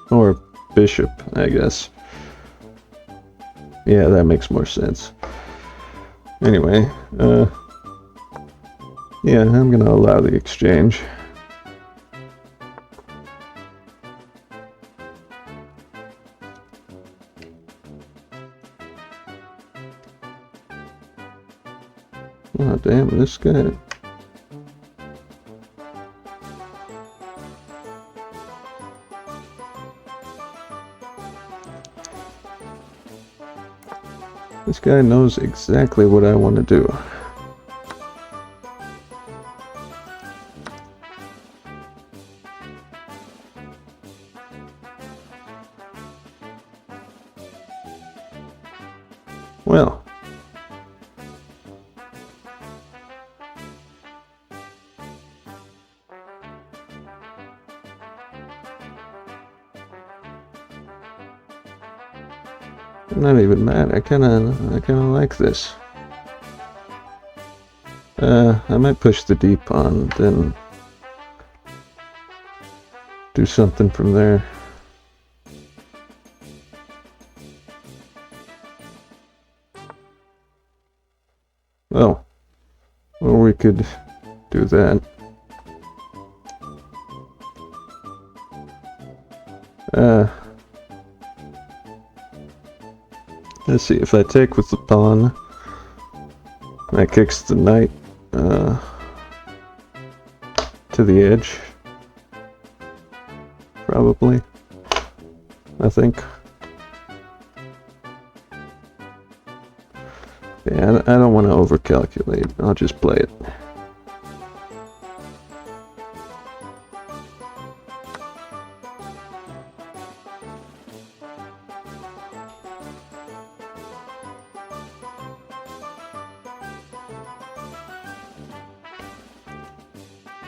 Or bishop, I guess. Yeah, that makes more sense. Anyway, yeah, I'm gonna allow the exchange. Oh, damn, this guy. This guy knows exactly what I want to do. Well. I'm not even mad. I kinda like this. I might push the d pawn, then do something from there. Oh, or we could do that. Let's see, if I take with the pawn, that kicks the knight to the edge. Probably. I think. Yeah, I don't want to overcalculate. I'll just play it.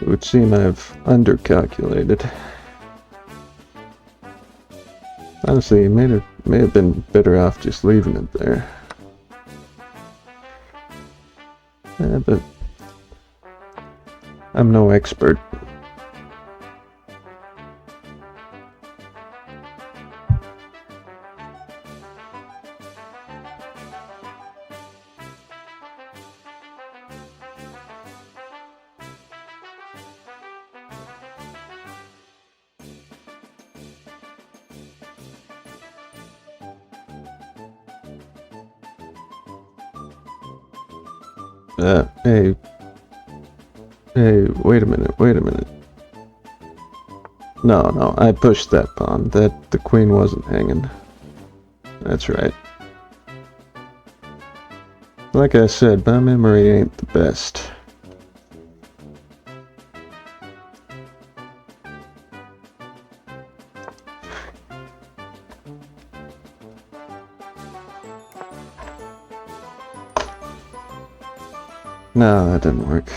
It would seem I've undercalculated. Honestly, may have been better off just leaving it there. Yeah, but I'm no expert. Hey, wait a minute. No, I pushed that pawn. The queen wasn't hanging. That's right. Like I said, my memory ain't the best. No, that didn't work.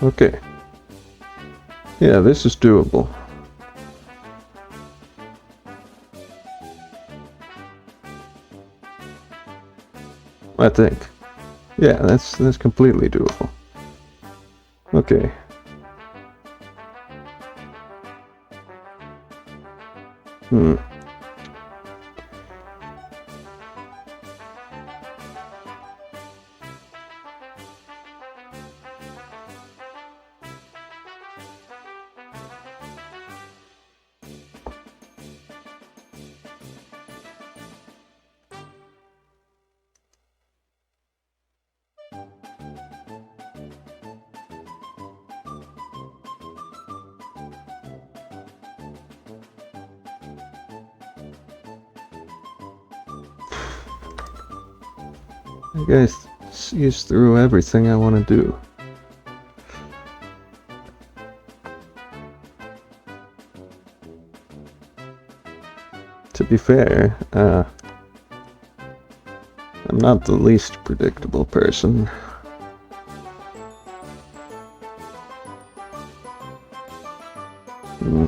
Okay. Yeah, this is doable. I think. Yeah, that's completely doable. Okay. Hmm. You guys sees through everything I want to do. To be fair, I'm not the least predictable person. Hmm.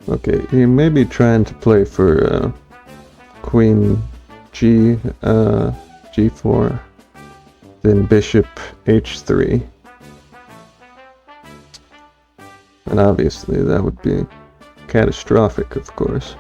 Okay, he may be trying to play for Queen G4, then Bishop H3. And obviously that would be catastrophic, of course.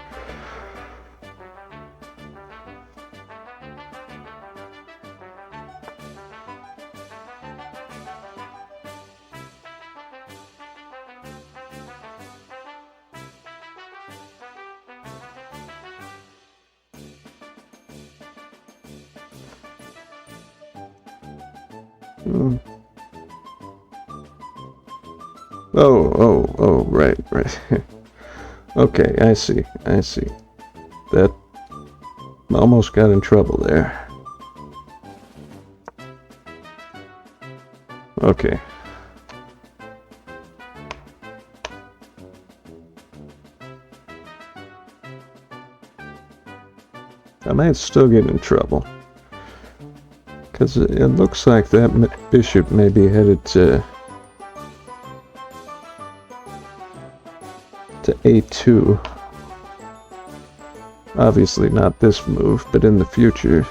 Oh, right. Okay, I see. That almost got in trouble there. Okay. I might still get in trouble. Because it looks like that bishop may be headed to A2. Obviously not this move, but in the future.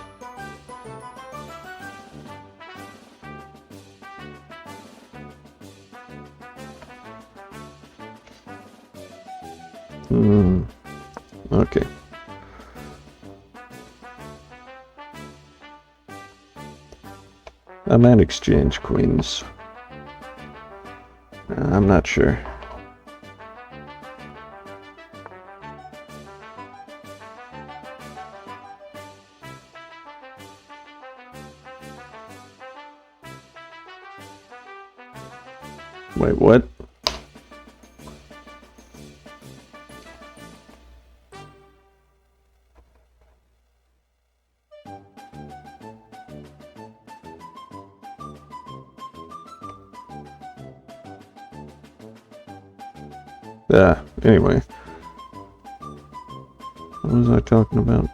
Okay. I might exchange queens. I'm not sure. Wait, what? Anyway. What was I talking about?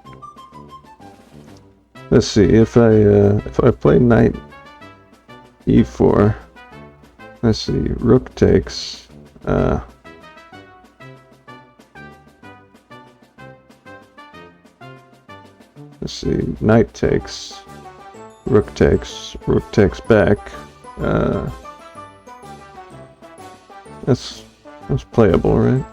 Let's see, if I play knight e4, let's see, rook takes, let's see, knight takes, rook takes back, that's playable, right?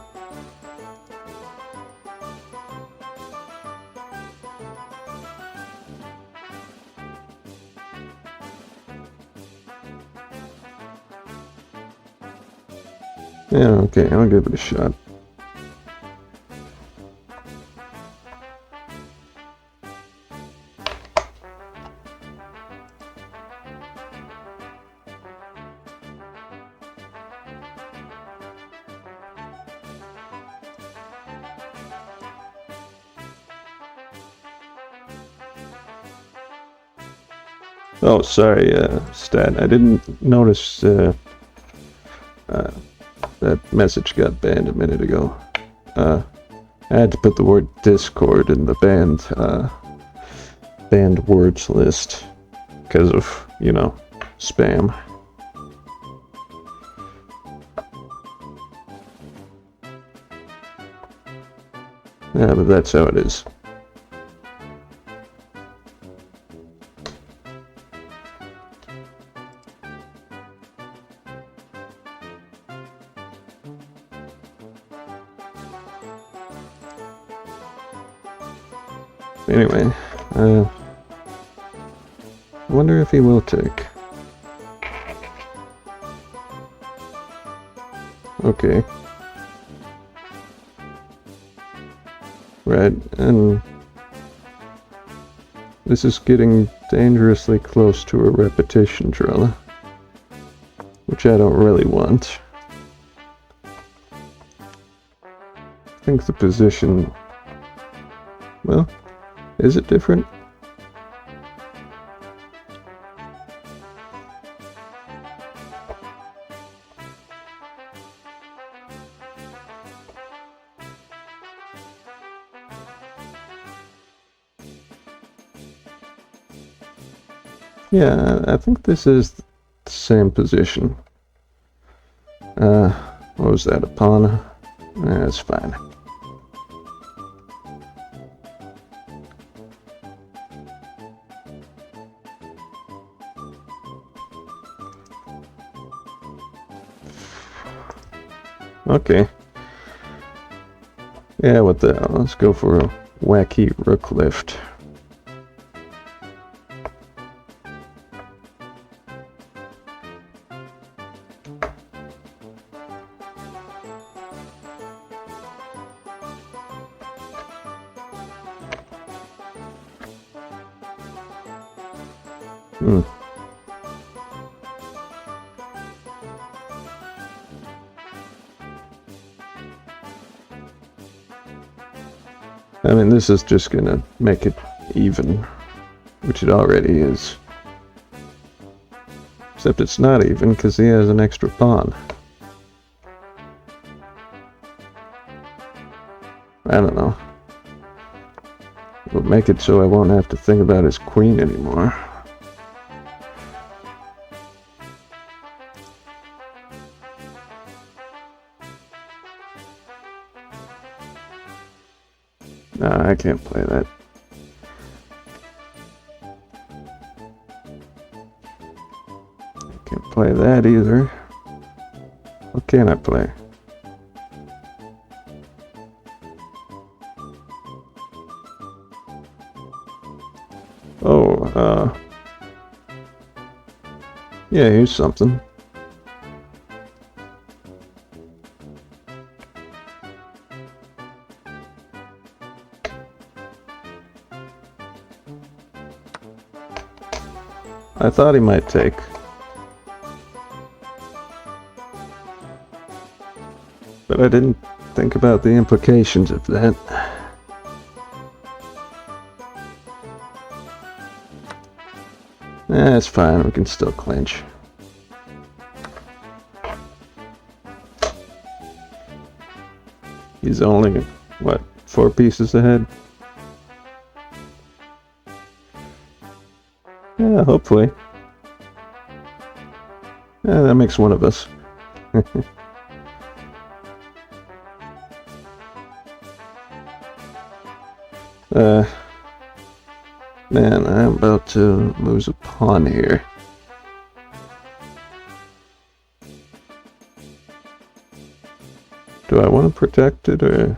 Yeah, okay, I'll give it a shot. Oh, sorry, Stat. I didn't notice that message got banned a minute ago. I had to put the word Discord in the banned words list because of, spam. Yeah, but that's how it is. Anyway, I wonder if he will take. Okay. Right, and this is getting dangerously close to a repetition drill, which I don't really want. I think the position, well, is it different? Yeah, I think this is the same position. What was that, a pawn? That's fine. Okay. Yeah, what the hell? Let's go for a wacky rook lift. I mean, this is just gonna make it even, which it already is. Except it's not even because he has an extra pawn. I don't know. It'll make it so I won't have to think about his queen anymore. Nah, I can't play that. I can't play that either. What can I play? Oh, yeah, here's something. I thought he might take. But I didn't think about the implications of that. That's fine, we can still clinch. He's only, what, 4 pieces ahead? Yeah, hopefully. Yeah, that makes one of us. Man, I'm about to lose a pawn here. Do I want to protect it, or...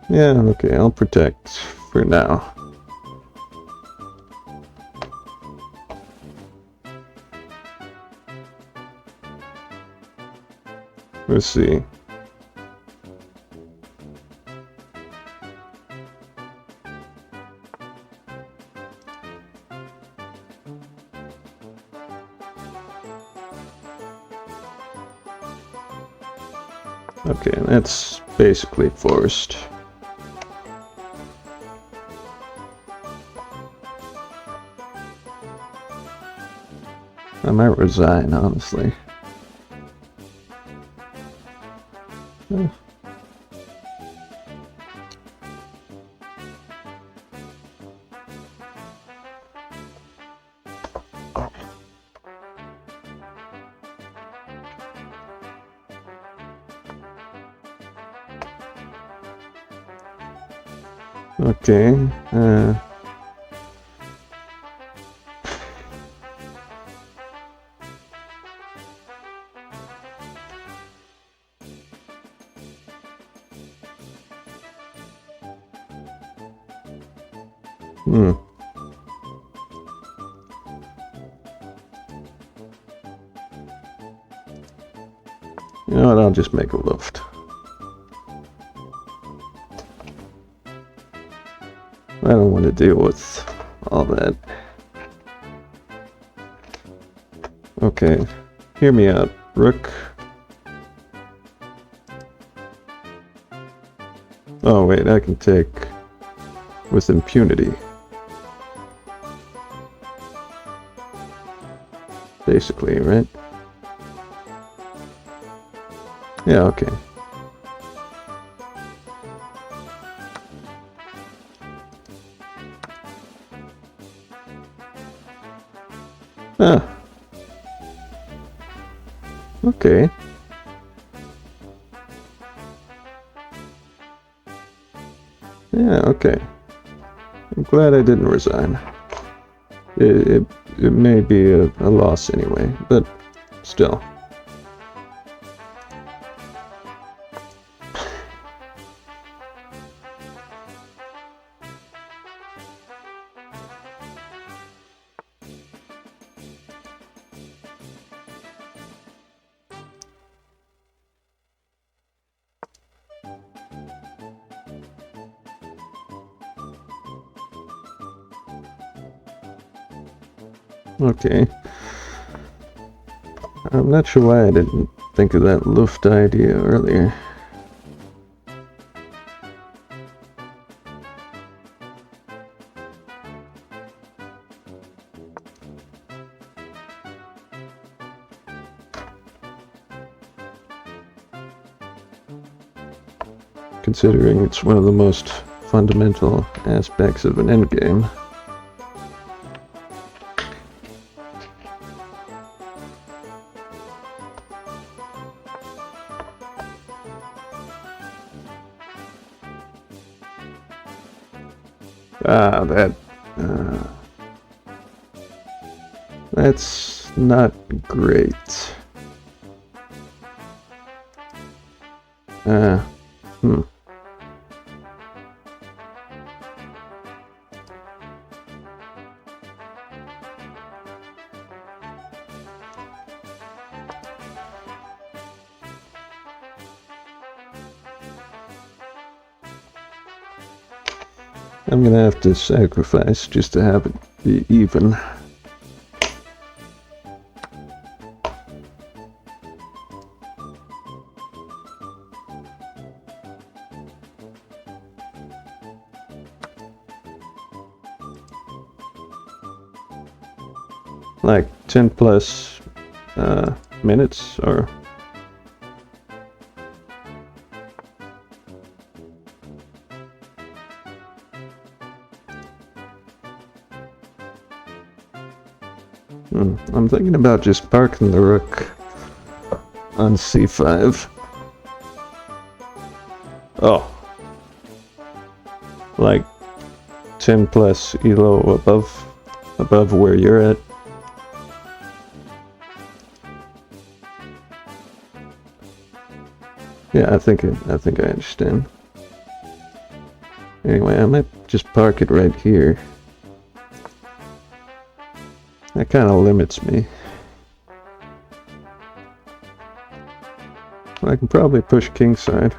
Yeah, okay, I'll protect for now. Let's see. Okay, that's basically forced. I might resign, honestly. Okay. Hmm. You know what? I'll just make a lift. I don't want to deal with all that. Okay. Hear me out, Rook. Oh, wait, I can take with impunity. Basically, right? Yeah, okay. Ah. Okay. Yeah, okay. I'm glad I didn't resign. It may be a loss anyway, but still. Okay. I'm not sure why I didn't think of that Luft idea earlier. Considering it's one of the most fundamental aspects of an endgame. Ah, that's not great. Hmm. I'm gonna have to sacrifice just to have it be even. Like 10 plus minutes, or I'm thinking about just parking the rook on c5. Oh, like 10 plus elo above where you're at. Yeah, I think I understand. Anyway, I might just park it right here. That kind of limits me. I can probably push kingside.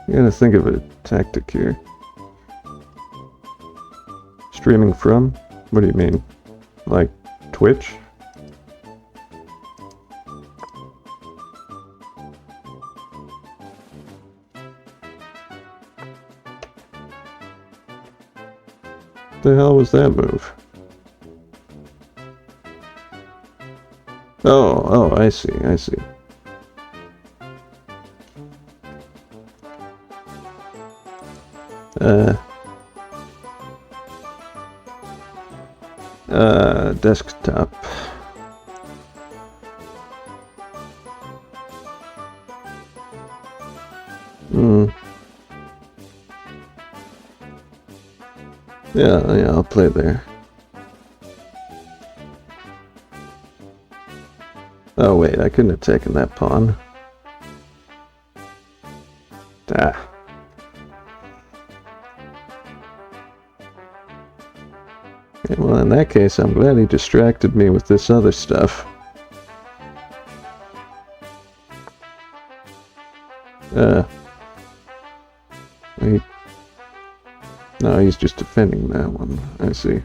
You gotta think of a tactic here. Streaming from? What do you mean? Like Twitch? The hell was that move? Oh, I see, I see. Desktop. Yeah, I'll play there. Oh wait, I couldn't have taken that pawn. Ah. Okay, well, in that case, I'm glad he distracted me with this other stuff. No, he's just defending that one. I see.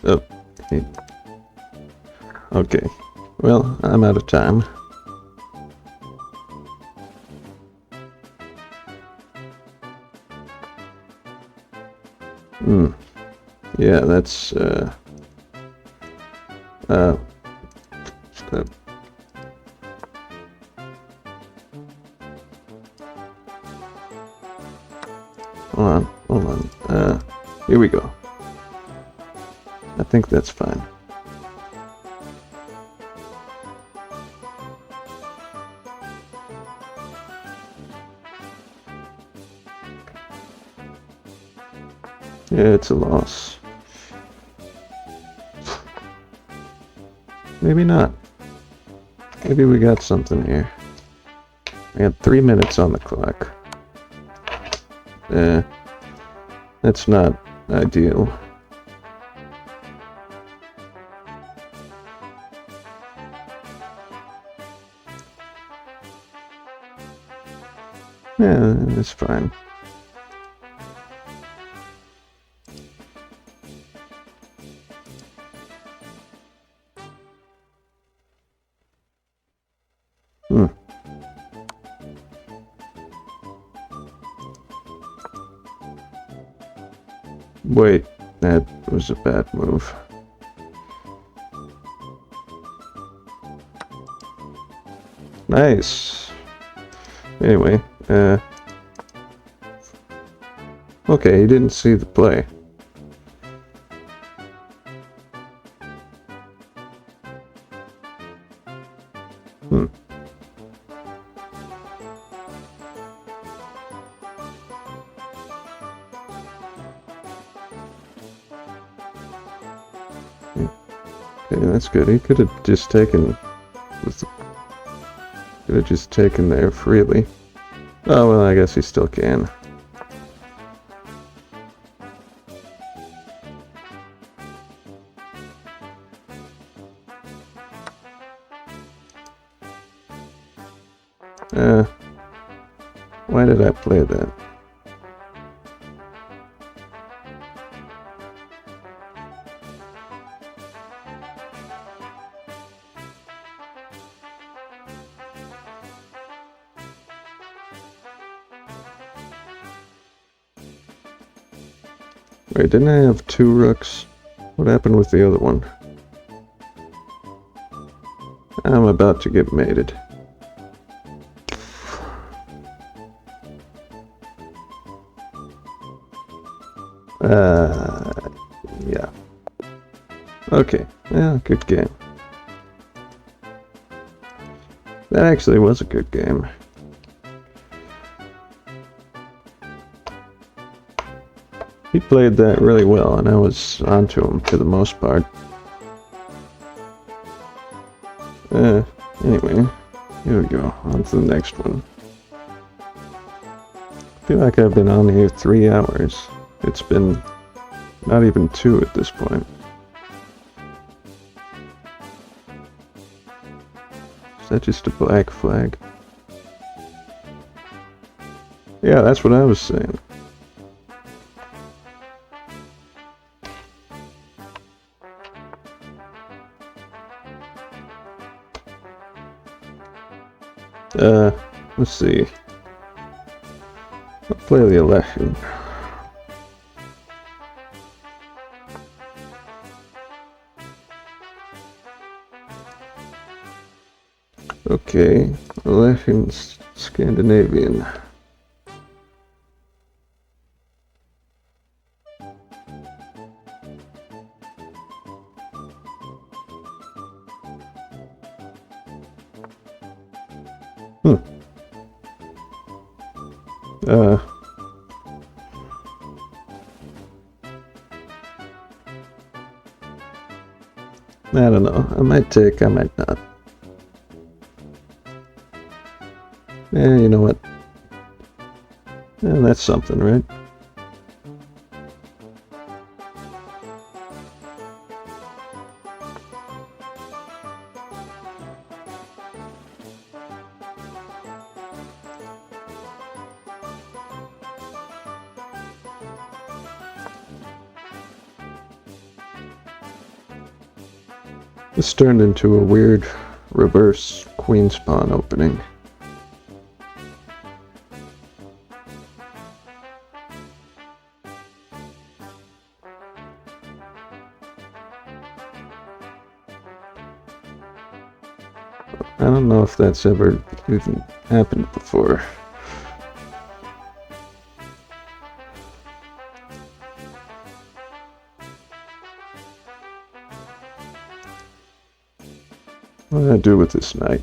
Oh. Okay. Well, I'm out of time. Yeah, that's, hold on. Here we go. I think that's fine. Yeah, it's a loss. Maybe not. Maybe we got something here. I got 3 minutes on the clock. That's not ideal. Yeah, that's fine. Wait, that was a bad move. Nice. Anyway, okay, he didn't see the play. Okay, that's good. He could have just taken there freely. Oh well, I guess he still can. Why did I play that? Wait, didn't I have 2 rooks? What happened with the other one? I'm about to get mated. Yeah. Okay, yeah, good game. That actually was a good game. He played that really well, and I was onto him for the most part. Anyway, here we go, on to the next one. I feel like I've been on here 3 hours. It's been not even 2 at this point. Is that just a black flag? Yeah, that's what I was saying. Let's see. I'll play the election. Okay, elections Scandinavian. I don't know. I might take, I might not. You know what? Yeah, that's something, right? This turned into a weird reverse queen spawn opening. I don't know if that's ever even happened before. What do I do with this knight?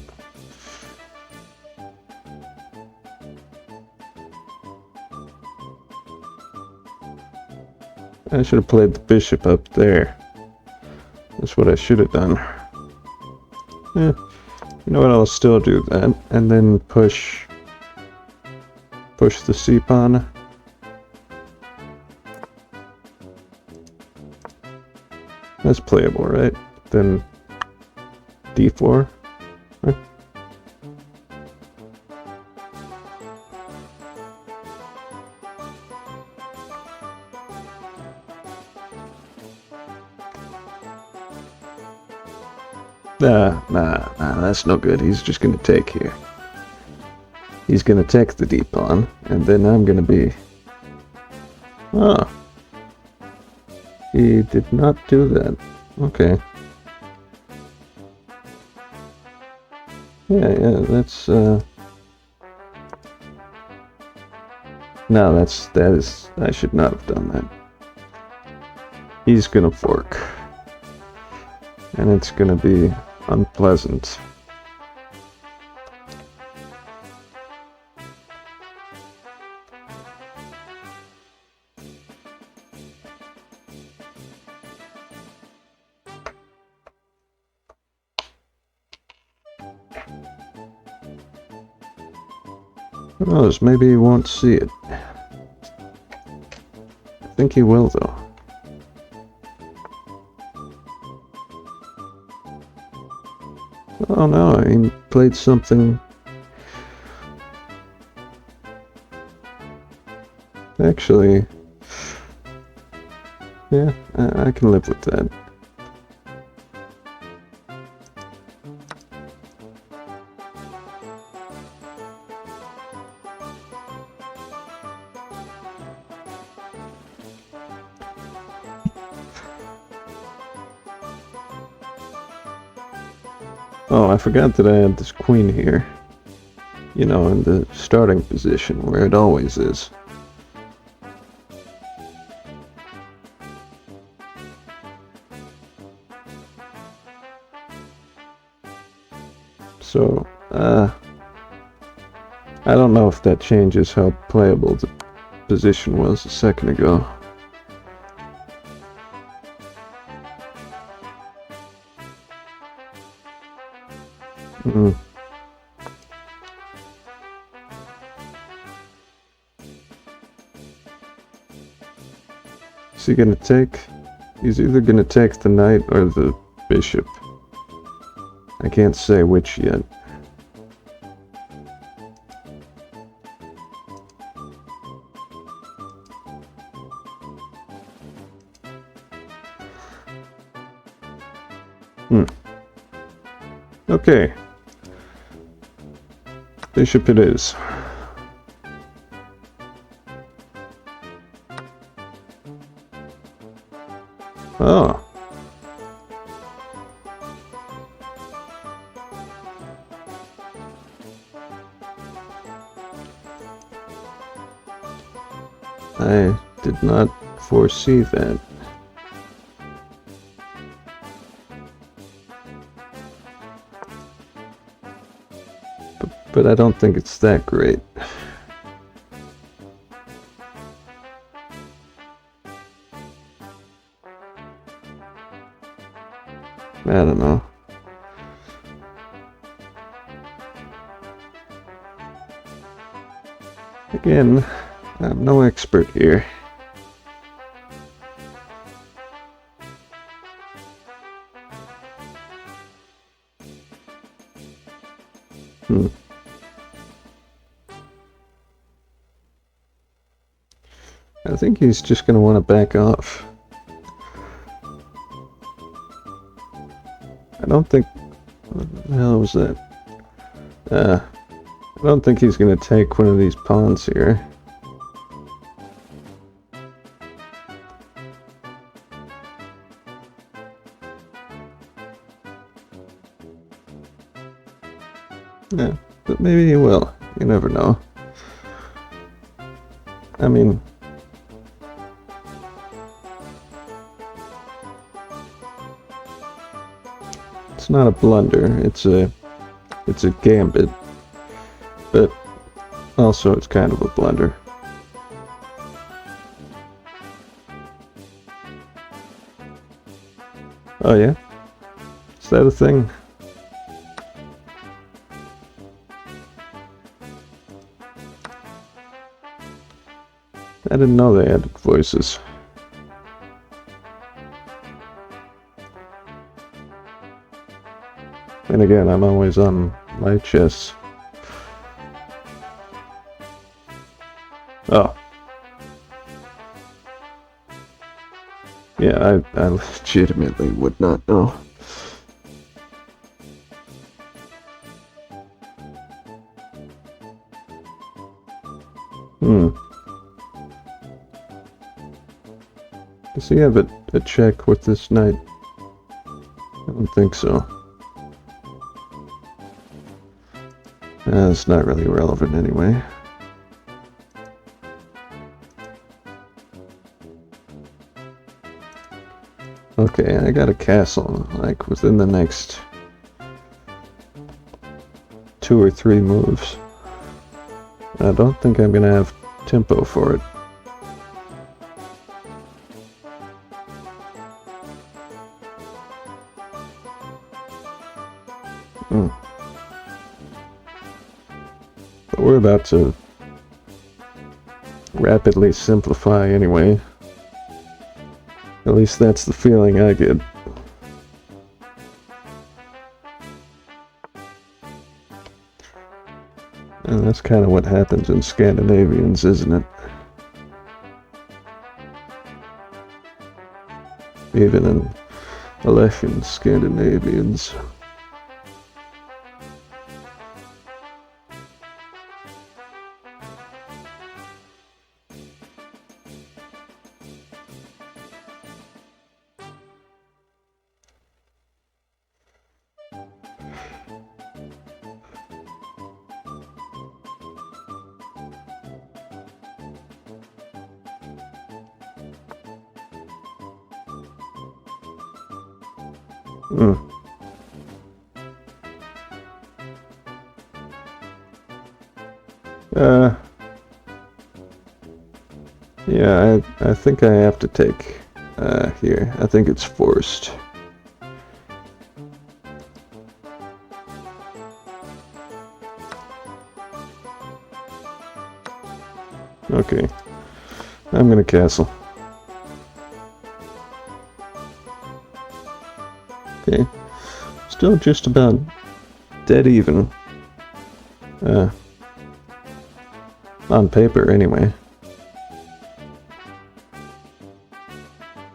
I should have played the bishop up there. That's what I should have done. Yeah. You know what, I'll still do that. And then push the c-pawn. That's playable, right? Then d4. Huh? Nah, that's no good. He's just gonna take here. He's gonna take the d-pawn, and then I'm gonna be... Oh. He did not do that. Okay. Yeah, that's, No, that is, I should not have done that. He's gonna fork. And it's gonna be unpleasant. Who knows, maybe he won't see it. I think he will, though. Oh no, he played something... Actually... Yeah, I can live with that. Oh, I forgot that I had this queen here. You know, in the starting position, where it always is. So, I don't know if that changes how playable the position was a second ago. Is he gonna take? He's either gonna take the knight or the bishop. I can't say which yet. Okay. Bishop it is. I did not foresee that. But I don't think it's that great. I don't know. Again, I'm no expert here. I think he's just going to want to back off. I don't think... What the hell was that? I don't think he's going to take one of these pawns here. Yeah, but maybe he will. You never know. I mean... It's not a blunder, it's a gambit. But also it's kind of a blunder. Oh yeah? Is that a thing? I didn't know they had voices. And again, I'm always on my chess. Oh. Yeah, I legitimately would not know. Does he have a check with this knight? I don't think so. It's not really relevant anyway. Okay, I got a castle, like, within the next 2 or 3 moves. I don't think I'm gonna have tempo for it. But we're about to rapidly simplify anyway. At least that's the feeling I get. And that's kind of what happens in Scandinavians, isn't it? Even in Alechian Scandinavians. Yeah, I think I have to take, here. I think it's forced. Okay. I'm gonna castle. Okay. Still just about dead even. On paper, anyway.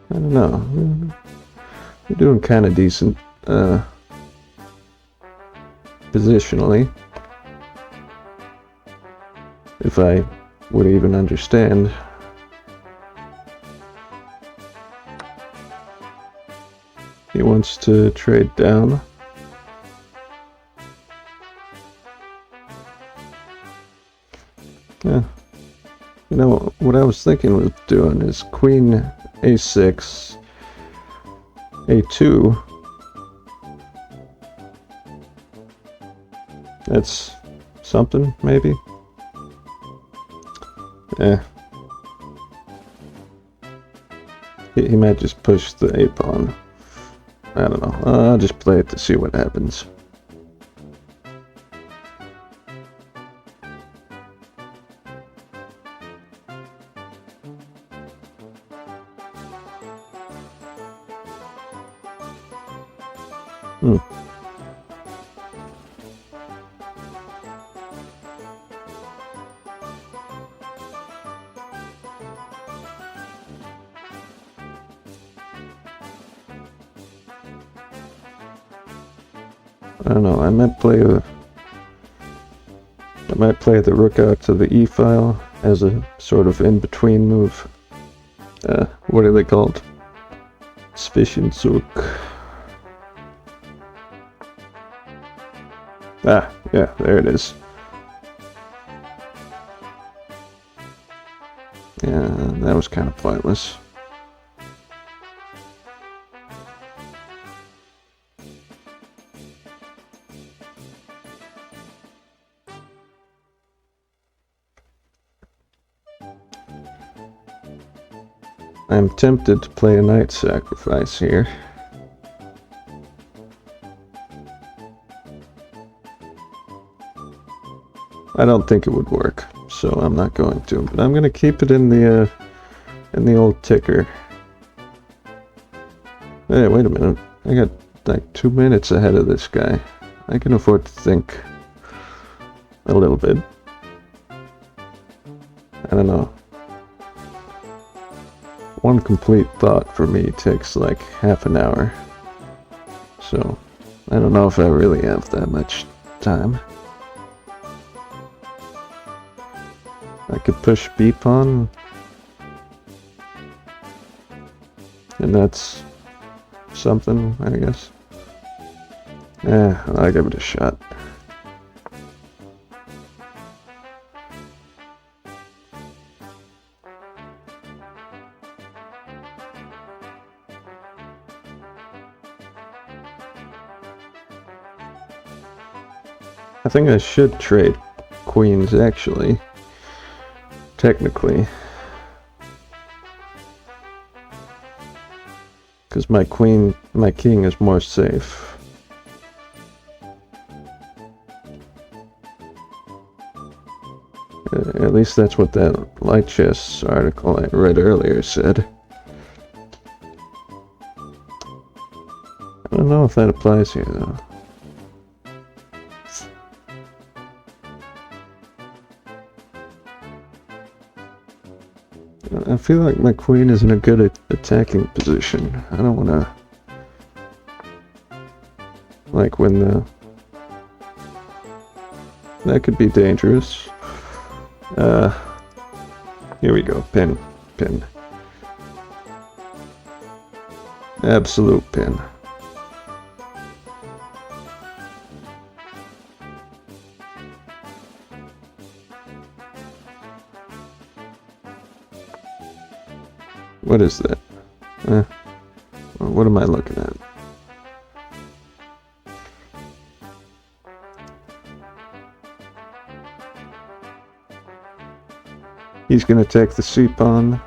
I don't know. We're doing kind of decent, positionally. If I would even understand. He wants to trade down. Yeah. You know, what I was thinking of doing is queen a6, a2. That's something, maybe? He might just push the a pawn. I don't know. I'll just play it to see what happens. I don't know, I might play the rook out to the e-file as a sort of in-between move. What are they called? Zwischenzug. Ah, yeah, there it is. Yeah, that was kind of pointless. I'm tempted to play a knight sacrifice here. I don't think it would work, so I'm not going to. But I'm going to keep it in the old ticker. Hey, wait a minute. I got like 2 minutes ahead of this guy. I can afford to think a little bit. I don't know. One complete thought for me takes like half an hour. So, I don't know if I really have that much time. I could push b-pawn. And that's something, I guess. Yeah, I'll give it a shot. I think I should trade queens, actually. Technically. Because my king is more safe. At least that's what that Light Chess article I read earlier said. I don't know if that applies here, though. I feel like my queen is in a good attacking position. I don't want to... Like when the... That could be dangerous. Here we go. Pin. Pin. Absolute pin. What is that? What am I looking at? He's gonna take the c-pawn.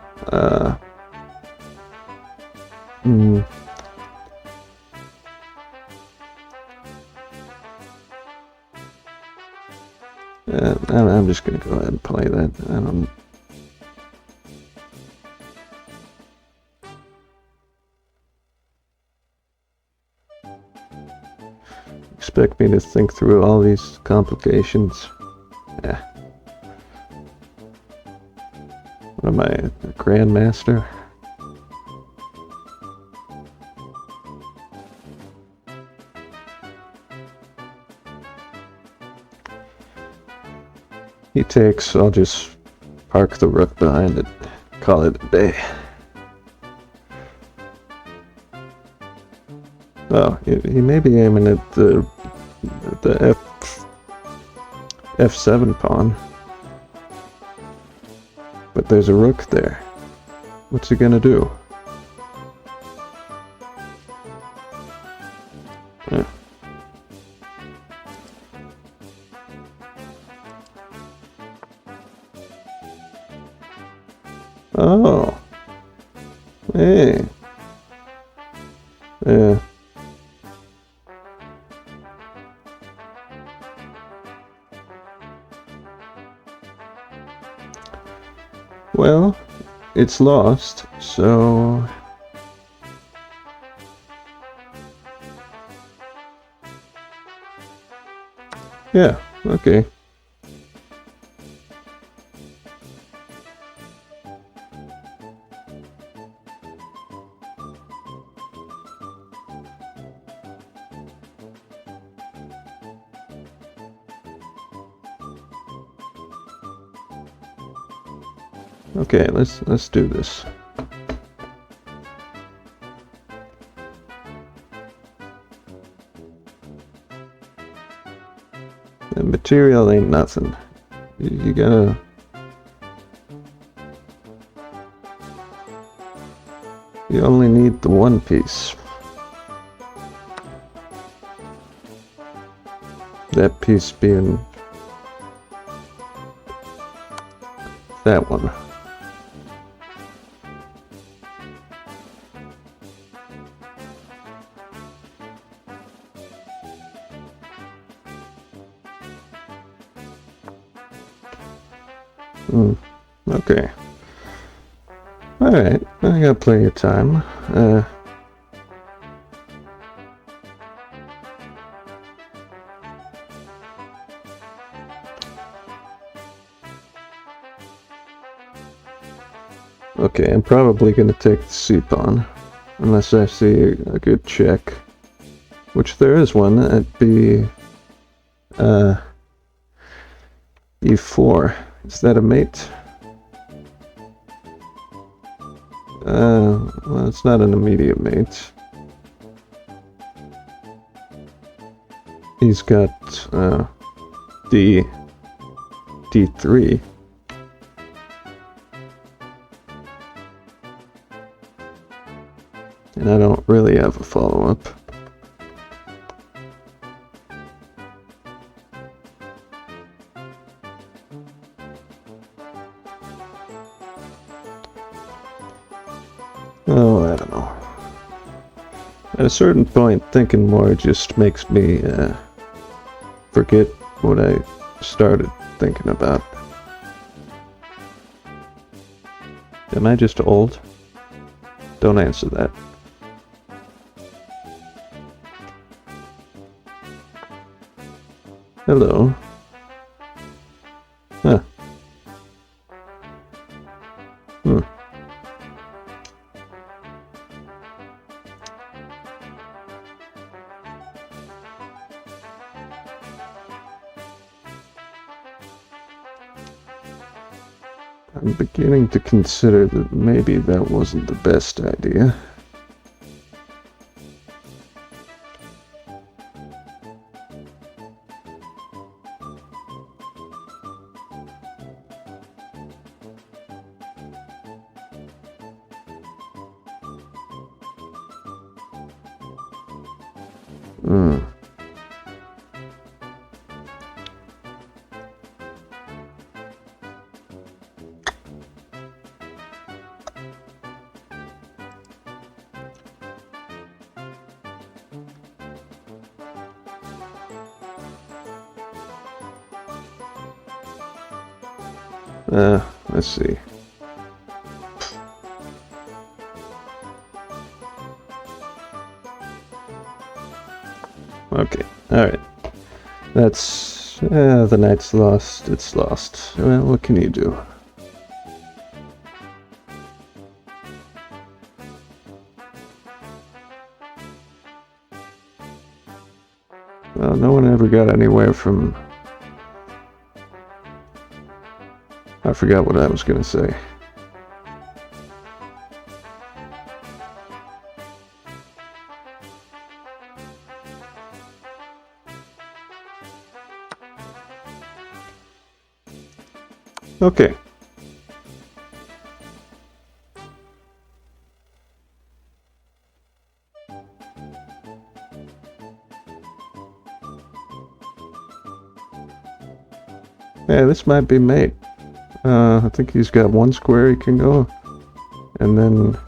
I'm just gonna go ahead and play that. I don't... Expect me to think through all these complications? Yeah. What am I, a grandmaster? He takes, I'll just park the rook behind it, call it a day. Oh, he may be aiming at the f7 pawn. But But there's a rook there. What's he gonna do? Yeah. Oh. Hey. Yeah. Well, it's lost, so... Yeah, okay. Okay, let's do this. The material ain't nothing. You gotta... You only need the one piece. That piece being... that one. Okay. Alright, I got plenty of time. Okay, I'm probably gonna take the c-pawn, unless I see a good check. Which there is one, at e4. Is that a mate? Well, it's not an immediate mate. He's got, d3. And I don't really have a follow-up. Oh, I don't know. At a certain point, thinking more just makes me forget what I started thinking about. Am I just old? Don't answer that. Hello. Huh. I'm beginning to consider that maybe that wasn't the best idea. Let's see. Okay, alright. That's... the knight's lost. It's lost. Well, what can you do? Well, no one ever got anywhere from... I forgot what I was gonna say. Okay. Yeah, this might be mate. I think he's got one square he can go. And then...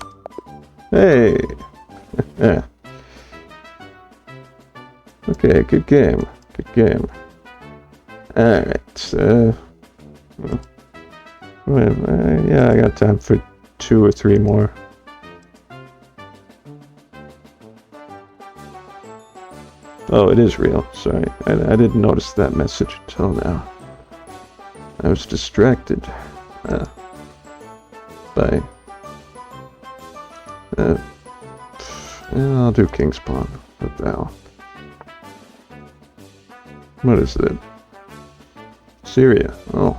Hey! Yeah. Okay, good game. Good game. Alright, yeah, I got time for 2 or 3 more. Oh, it is real. Sorry. I didn't notice that message until now. I was distracted by... I'll do King's Pawn with Val. What is it? Syria. Oh.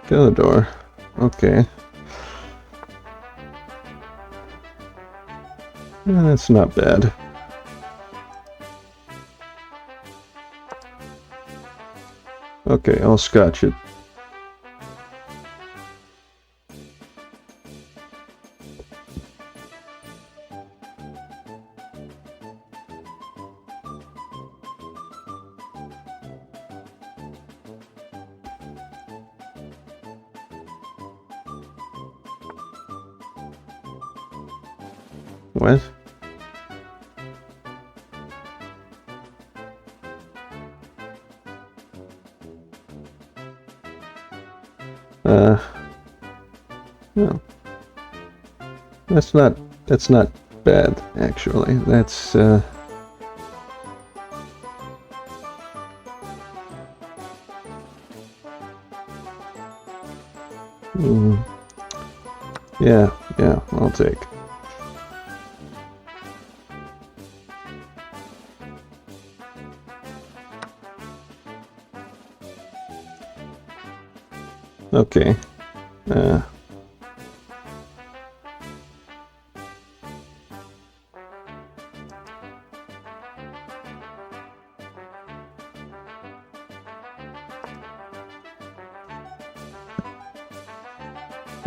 Galador. Okay. That's not bad. Okay, I'll scotch it. What? No. That's not bad, actually. That's, yeah, I'll take. Okay.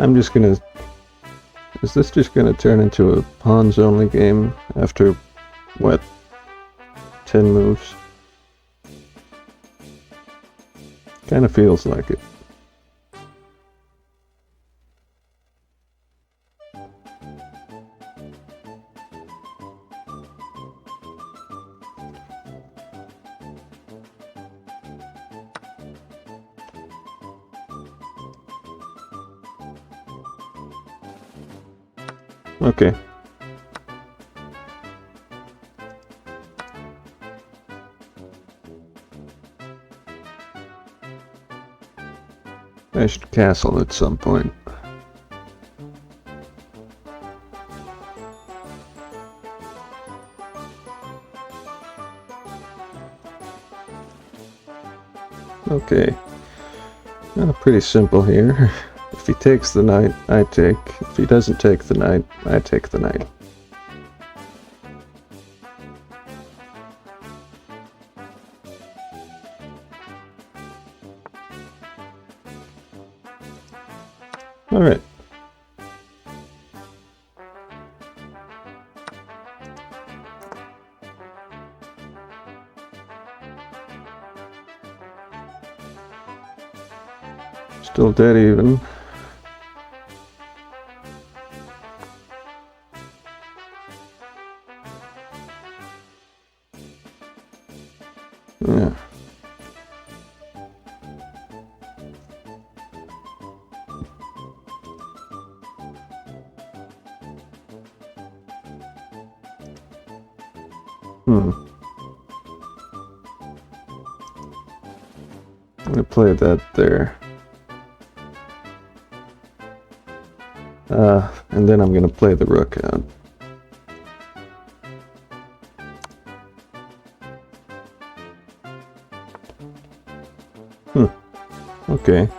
I'm just gonna... Is this just gonna turn into a pawns only game after, what, 10 moves? Kinda feels like it. Okay. I should castle at some point. Okay. Pretty simple here. If he takes the knight, I take. If he doesn't take the knight, I take the knight. Alright. Still dead even. Yeah. I'm gonna play that there. And then I'm gonna play the rook out. Okay.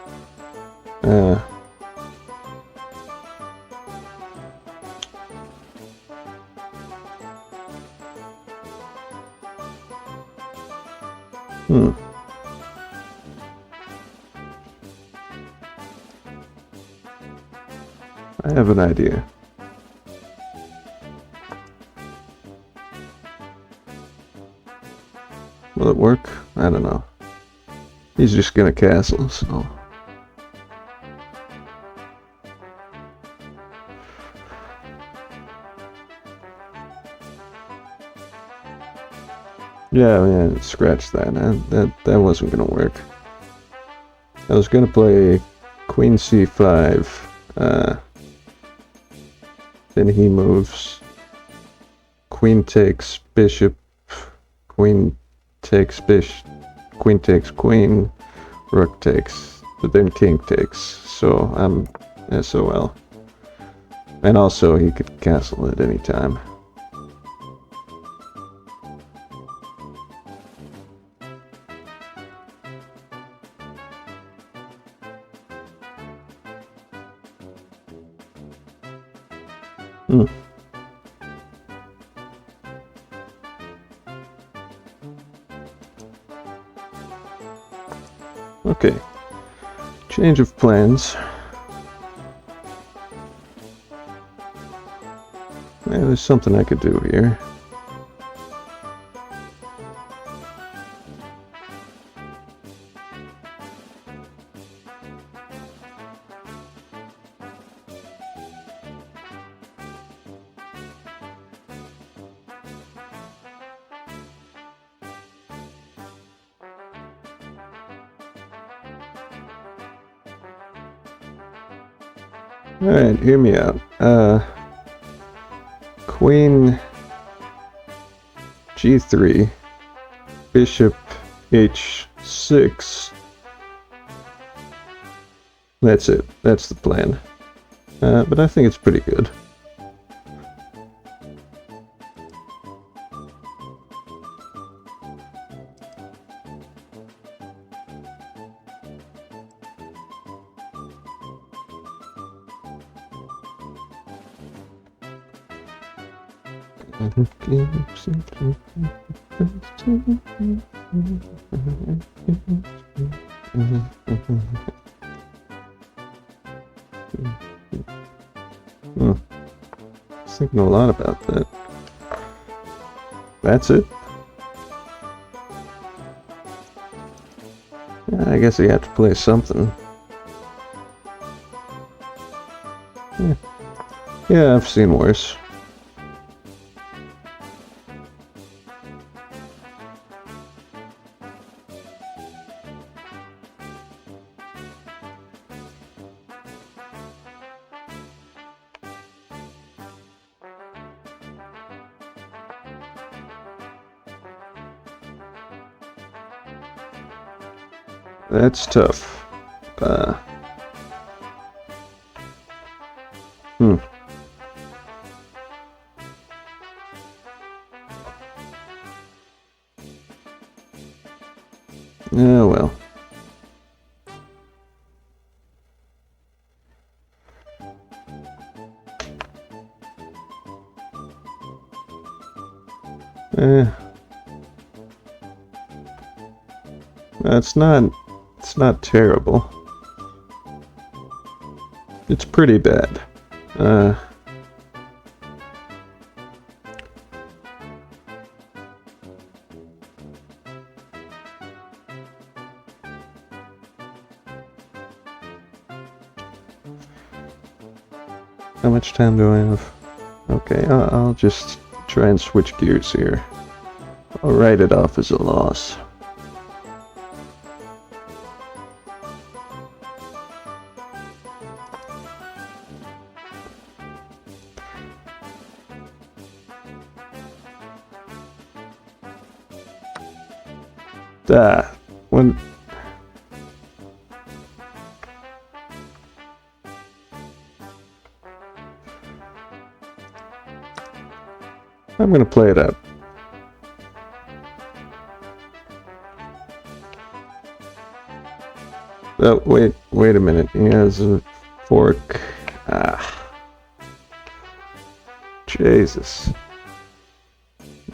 I have an idea. it work? I don't know. He's just gonna castle, so... Yeah, scratch that. That wasn't gonna work. I was gonna play Queen C5. Then he moves. Queen takes bishop. Queen takes bishop. Queen takes queen. Rook takes. But then king takes. So I'm SOL. And also he could castle at any time. Okay. Change of plans. Yeah, there's something I could do here. Alright, hear me out. Queen G3, Bishop H6. That's it. That's the plan. But I think it's pretty good. I was thinking a lot about that. That's it. I guess you have to play something. Yeah, I've seen worse. That's tough. Yeah, well. It's not terrible. It's pretty bad. How much time do I have? Okay, I'll just try and switch gears here. I'll write it off as a loss. When I'm gonna play it out. Oh, wait a minute. He has a fork. Jesus.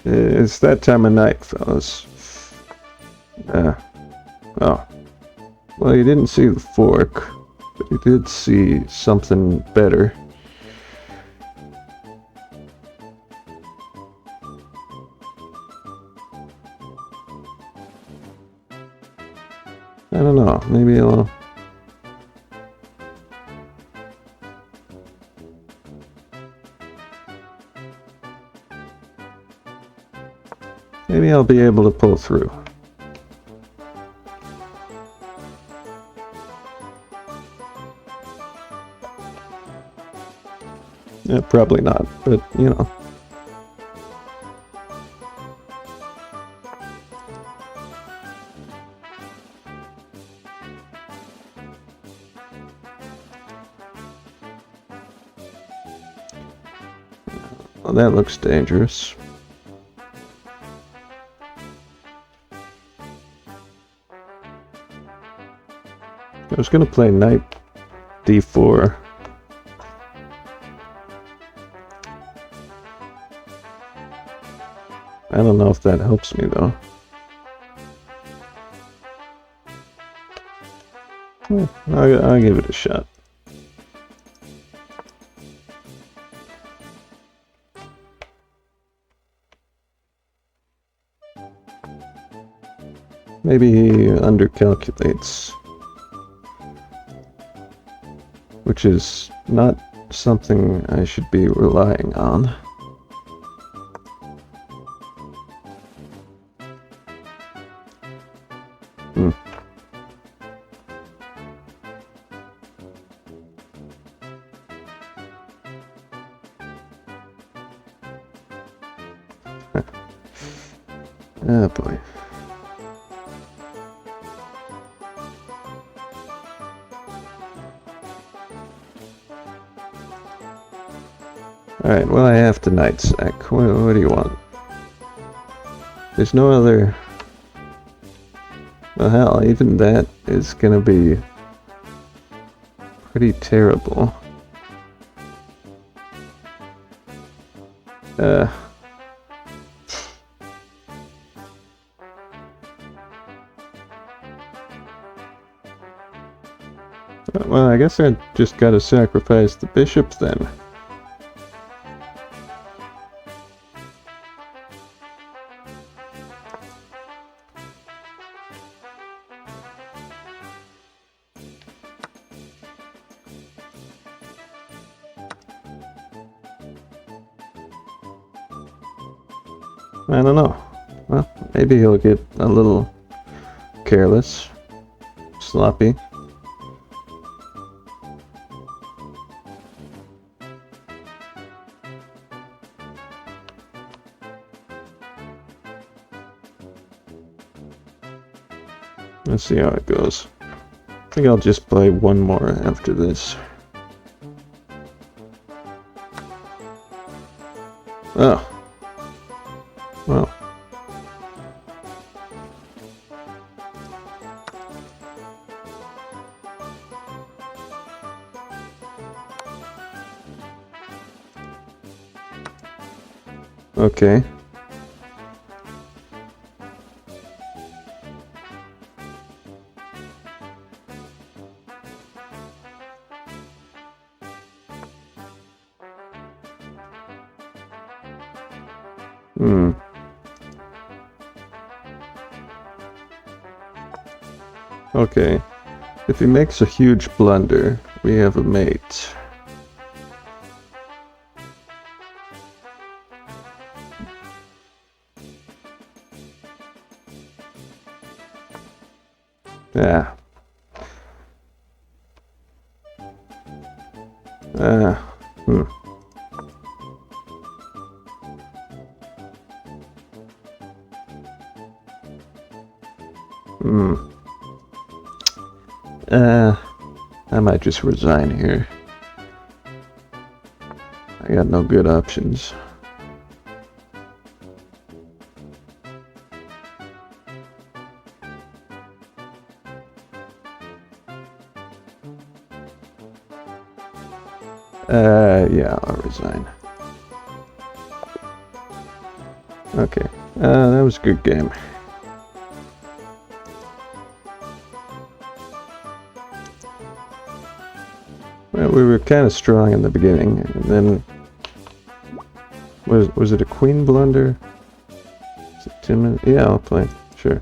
It's that time of night, fellas. Oh. Well, he didn't see the fork, but he did see something better. Maybe I'll... Maybe I'll be able to pull through. Yeah, probably not, but you know. Well, that looks dangerous. I was gonna play knight d4. I don't know if that helps me though. I'll give it a shot. Maybe he undercalculates, which is not something I should be relying on. Oh boy. Alright, well I have to night sack. What do you want? There's no other... Well hell, even that is gonna be pretty terrible. Well, I guess I just gotta sacrifice the bishop then. I don't know. Well, maybe he'll get a little careless, sloppy. Let's see how it goes. I think I'll just play one more after this. Oh. Well. Okay. Okay. If he makes a huge blunder, we have a mate. Yeah. I might just resign here. I got no good options. Yeah, I'll resign. Okay, that was a good game. Well, we were kind of strong in the beginning, and then... Was it a queen blunder? Is it 10 minutes? Yeah, I'll play. Sure.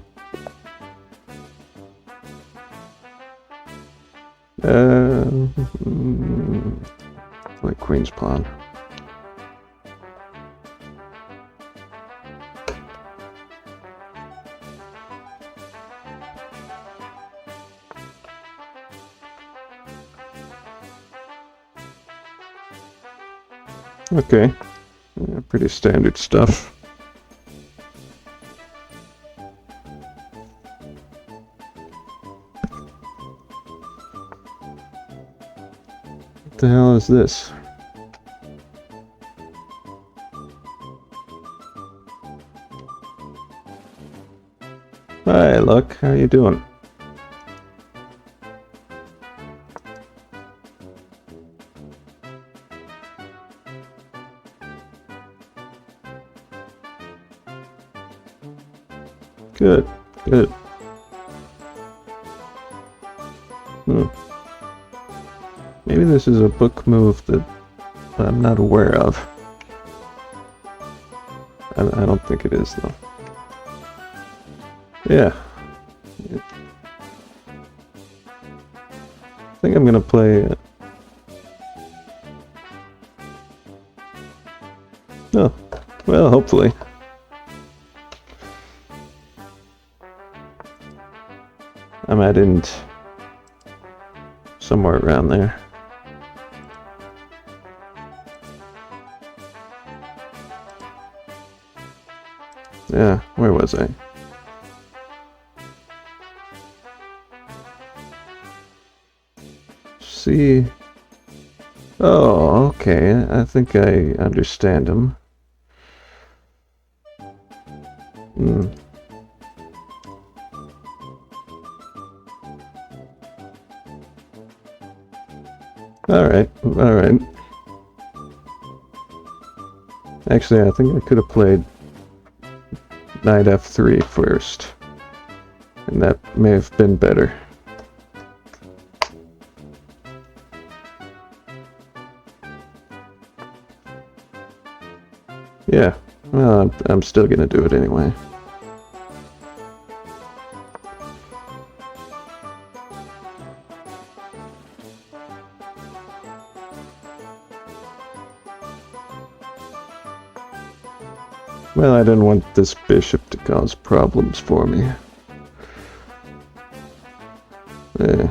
Like queen's pawn. Okay, yeah, pretty standard stuff. What the hell is this? Hi, Luck. How you doing? Good, good. Maybe this is a book move that I'm not aware of. I don't think it is, though. Yeah. I think I'm gonna play... Oh, well, hopefully. I'm at end somewhere around there. Yeah, where was I? See? Oh, okay. I think I understand him. Alright, alright. Actually, I think I could have played knight f3 first. And that may have been better. Yeah, well, I'm still gonna do it anyway. Well, I didn't want this bishop to cause problems for me. Yeah.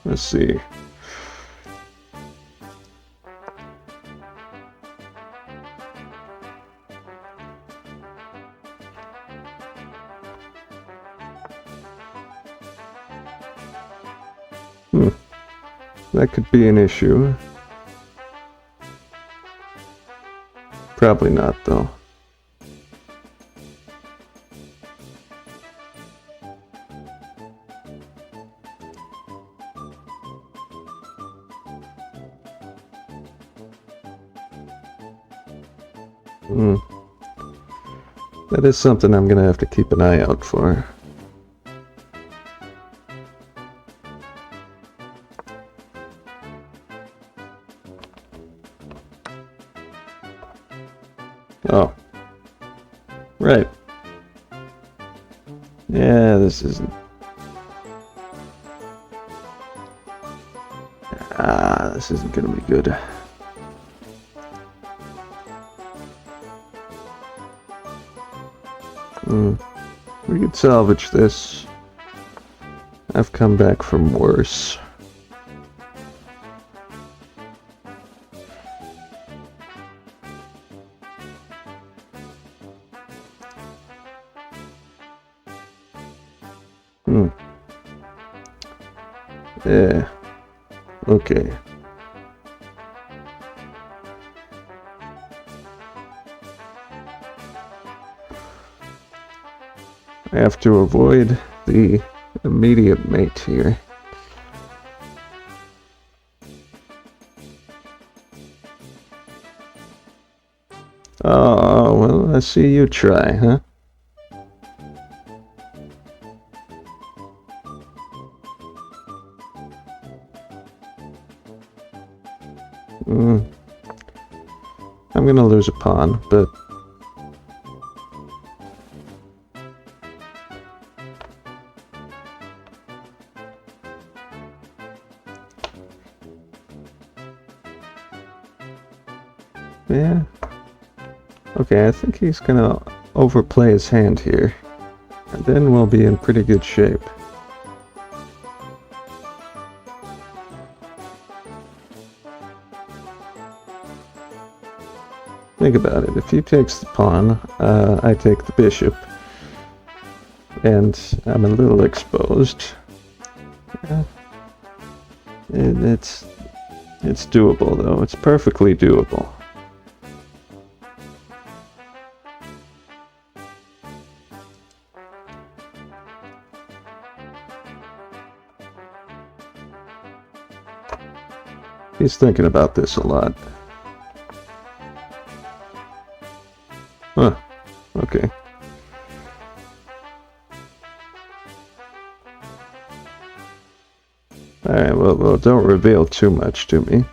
Let's see. That could be an issue. Probably not, though. That is something I'm gonna have to keep an eye out for. Oh. Right. Yeah, this isn't... this isn't gonna be good. We could salvage this. I've come back from worse. Yeah. Okay. I have to avoid the immediate mate here. Oh, well, I see you try, huh? I'm gonna lose a pawn, but Yeah. Okay, I think he's gonna overplay his hand here. And then we'll be in pretty good shape. Think about it. If he takes the pawn, I take the bishop. And I'm a little exposed. It's doable, though. It's perfectly doable. He's thinking about this a lot. Huh. Okay. Alright, well, don't reveal too much to me.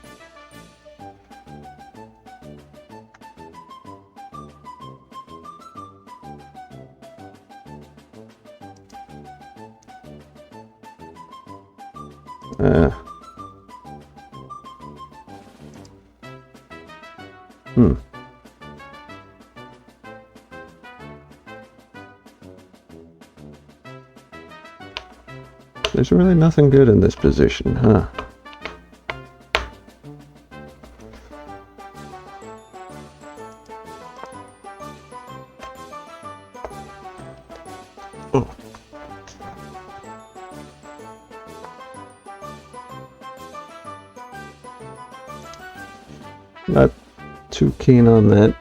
There's really nothing good in this position, huh? Oh. Not too keen on that.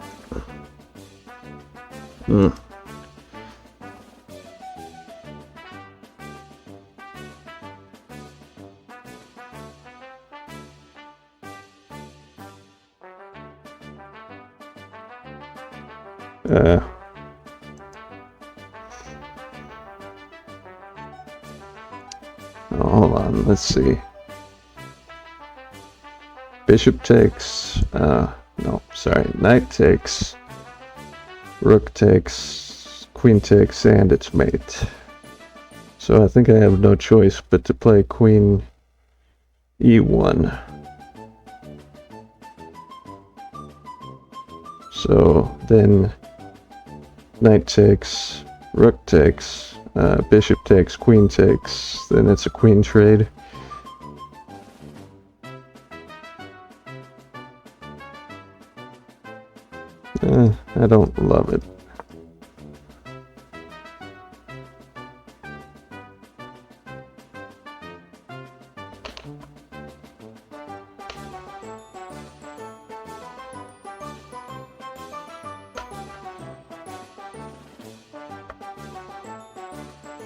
Hold on, let's see. Bishop takes, no, sorry, knight takes, rook takes, queen takes, and its mate. So I think I have no choice but to play queen e1. So then knight takes, rook takes, bishop takes, queen takes, then it's a queen trade. I don't love it.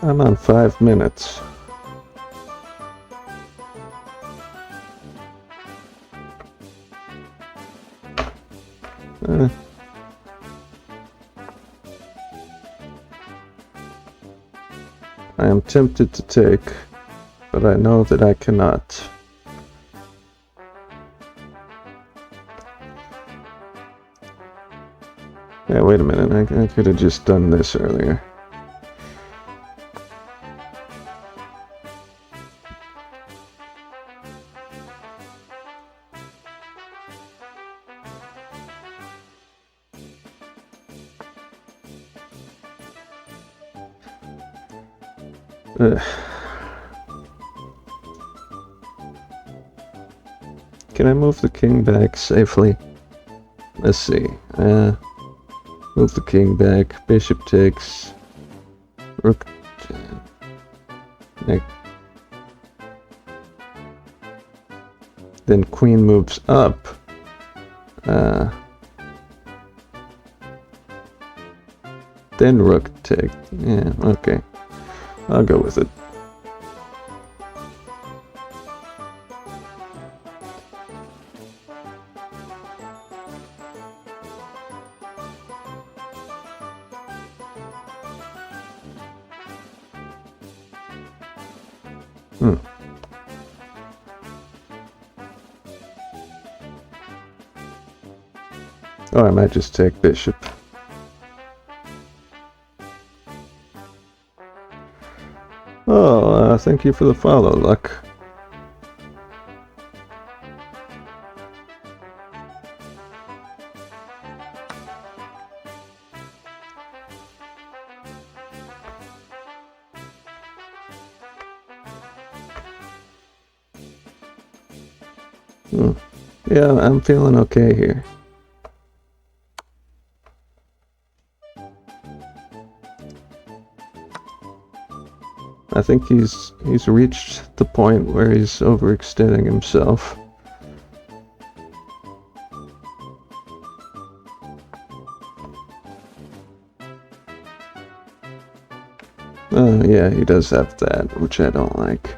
I'm on 5 minutes. I am tempted to take, but I know that I cannot. Yeah, wait a minute, I could have just done this earlier. Can I move the king back safely? Let's see. Move the king back. Bishop takes. Rook. Then queen moves up. Then rook take. Yeah, okay. I'll go with it. Oh, I might just take bishop. Oh, thank you for the follow, Luck. Hmm. Yeah, I'm feeling okay here. I think he's reached the point where he's overextending himself. Yeah, he does have that, which I don't like.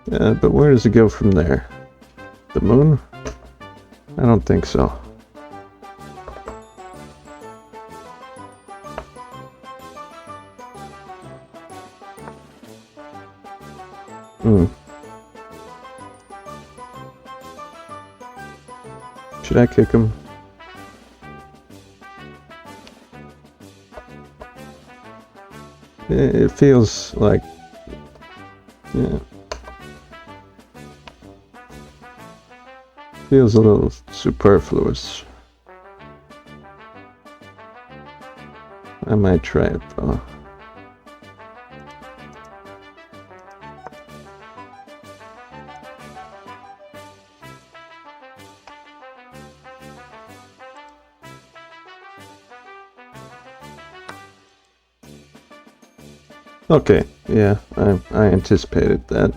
But where does it go from there? The moon? I don't think so. Hmm. Should I kick him? It feels like... Yeah. Feels a little superfluous. I might try it though. Okay, yeah, I anticipated that.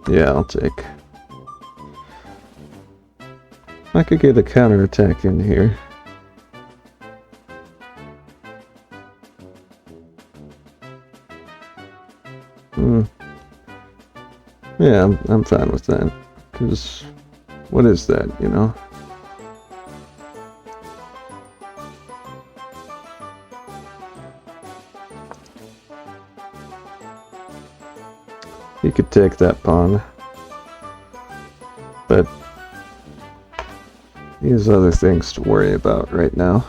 Yeah, I'll take. I could get a counterattack in here. Yeah, I'm fine with that. Because, what is that, you know? He could take that pawn. But he has other things to worry about right now.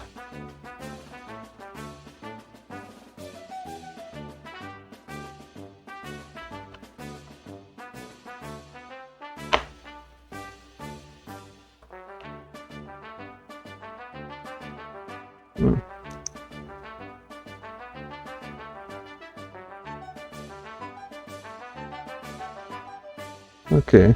Okay.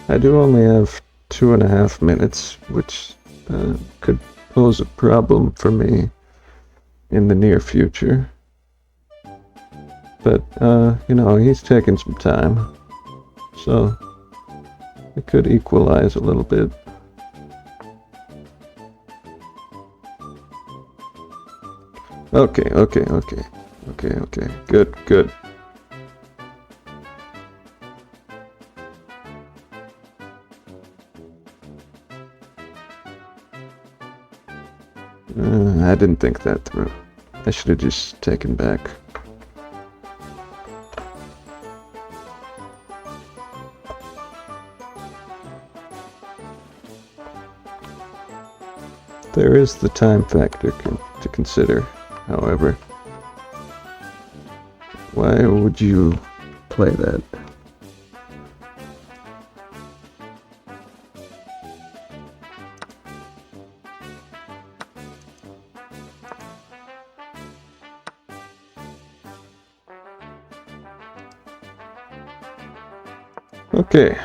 I do only have 2.5 minutes, which could pose a problem for me in the near future. But, you know, he's taking some time, so it could equalize a little bit. Okay. Good. I didn't think that through. I should have just taken back. There is the time factor to consider, however. Why would you play that? Okay.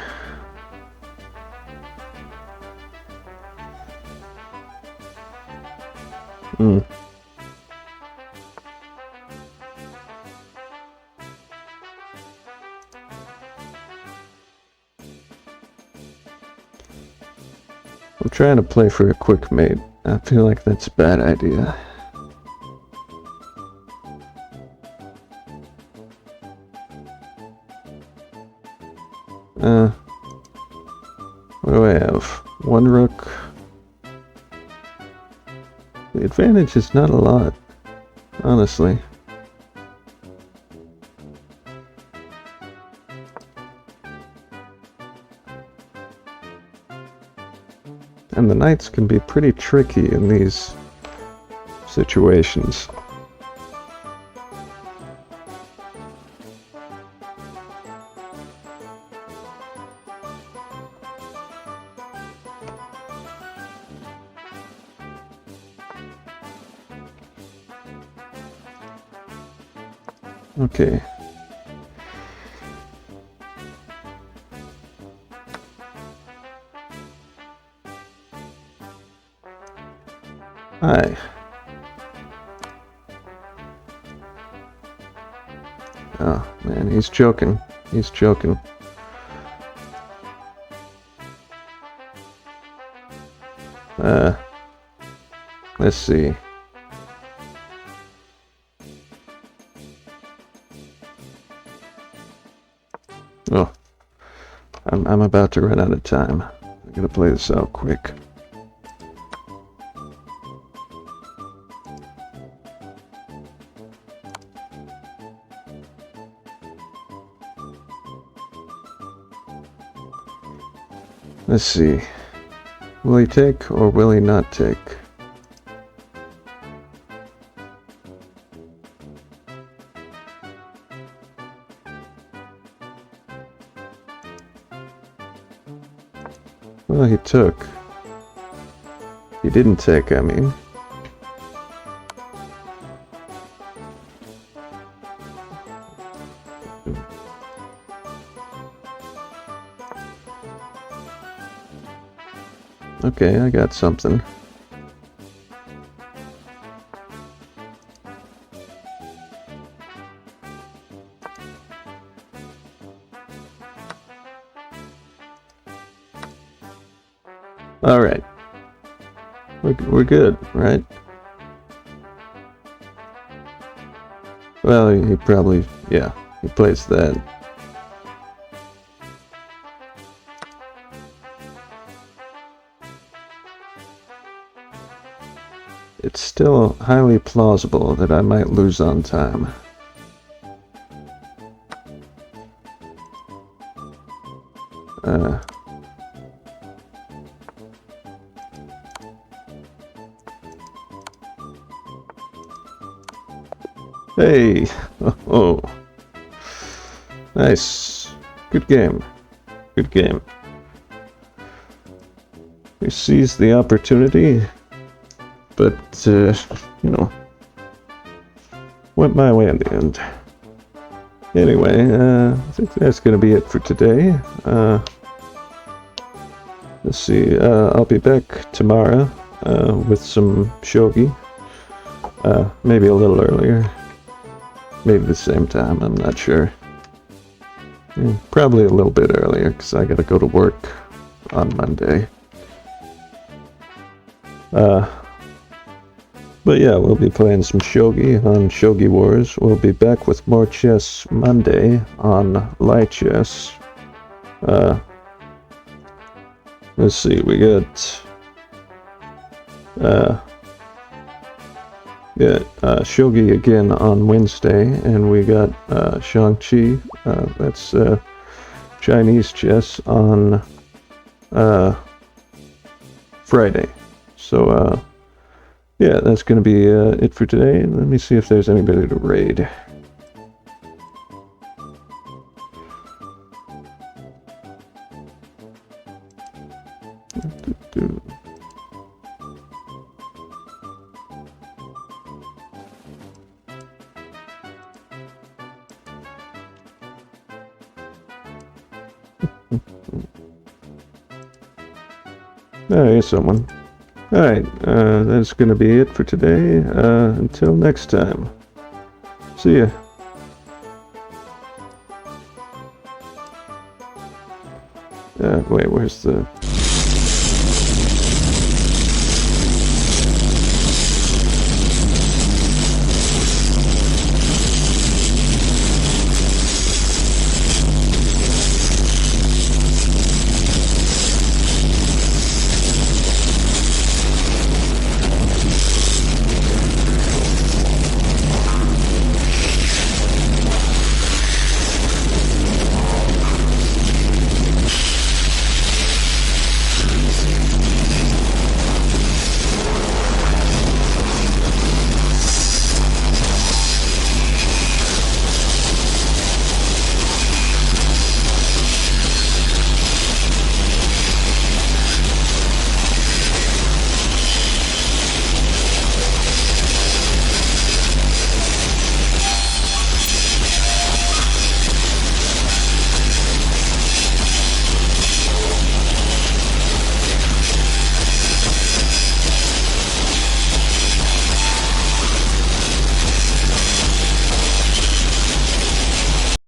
I'm trying to play for a quick mate. I feel like that's a bad idea. What do I have? One rook. The advantage is not a lot, honestly. And the knights can be pretty tricky in these situations. Okay. Hi. Oh, man, he's joking. He's joking. Let's see. Oh, I'm about to run out of time. I'm gonna play this out quick. Let's see. Will he take or will he not take? Well, he took. He didn't take, I mean. Okay, I got something. All right. We're good, right? Well, he probably, yeah, he plays that. It's still highly plausible that I might lose on time. Hey! Oh. Nice. Good game. Good game. We seized the opportunity, but, you know, went my way in the end. Anyway, I think that's going to be it for today. Let's see, I'll be back tomorrow with some shogi. Maybe a little earlier. Maybe the same time, I'm not sure. Yeah, probably a little bit earlier, because I gotta go to work on Monday. But yeah, we'll be playing some shogi on Shogi Wars. We'll be back with more chess Monday on Light Chess. Let's see, we got Shogi again on Wednesday, and we got Shang-Chi, that's Chinese chess, on Friday. So, yeah, that's going to be it for today. Let me see if there's anybody to raid. Oh, here's someone. Alright, that's gonna be it for today. Until next time. See ya. Wait, where's the...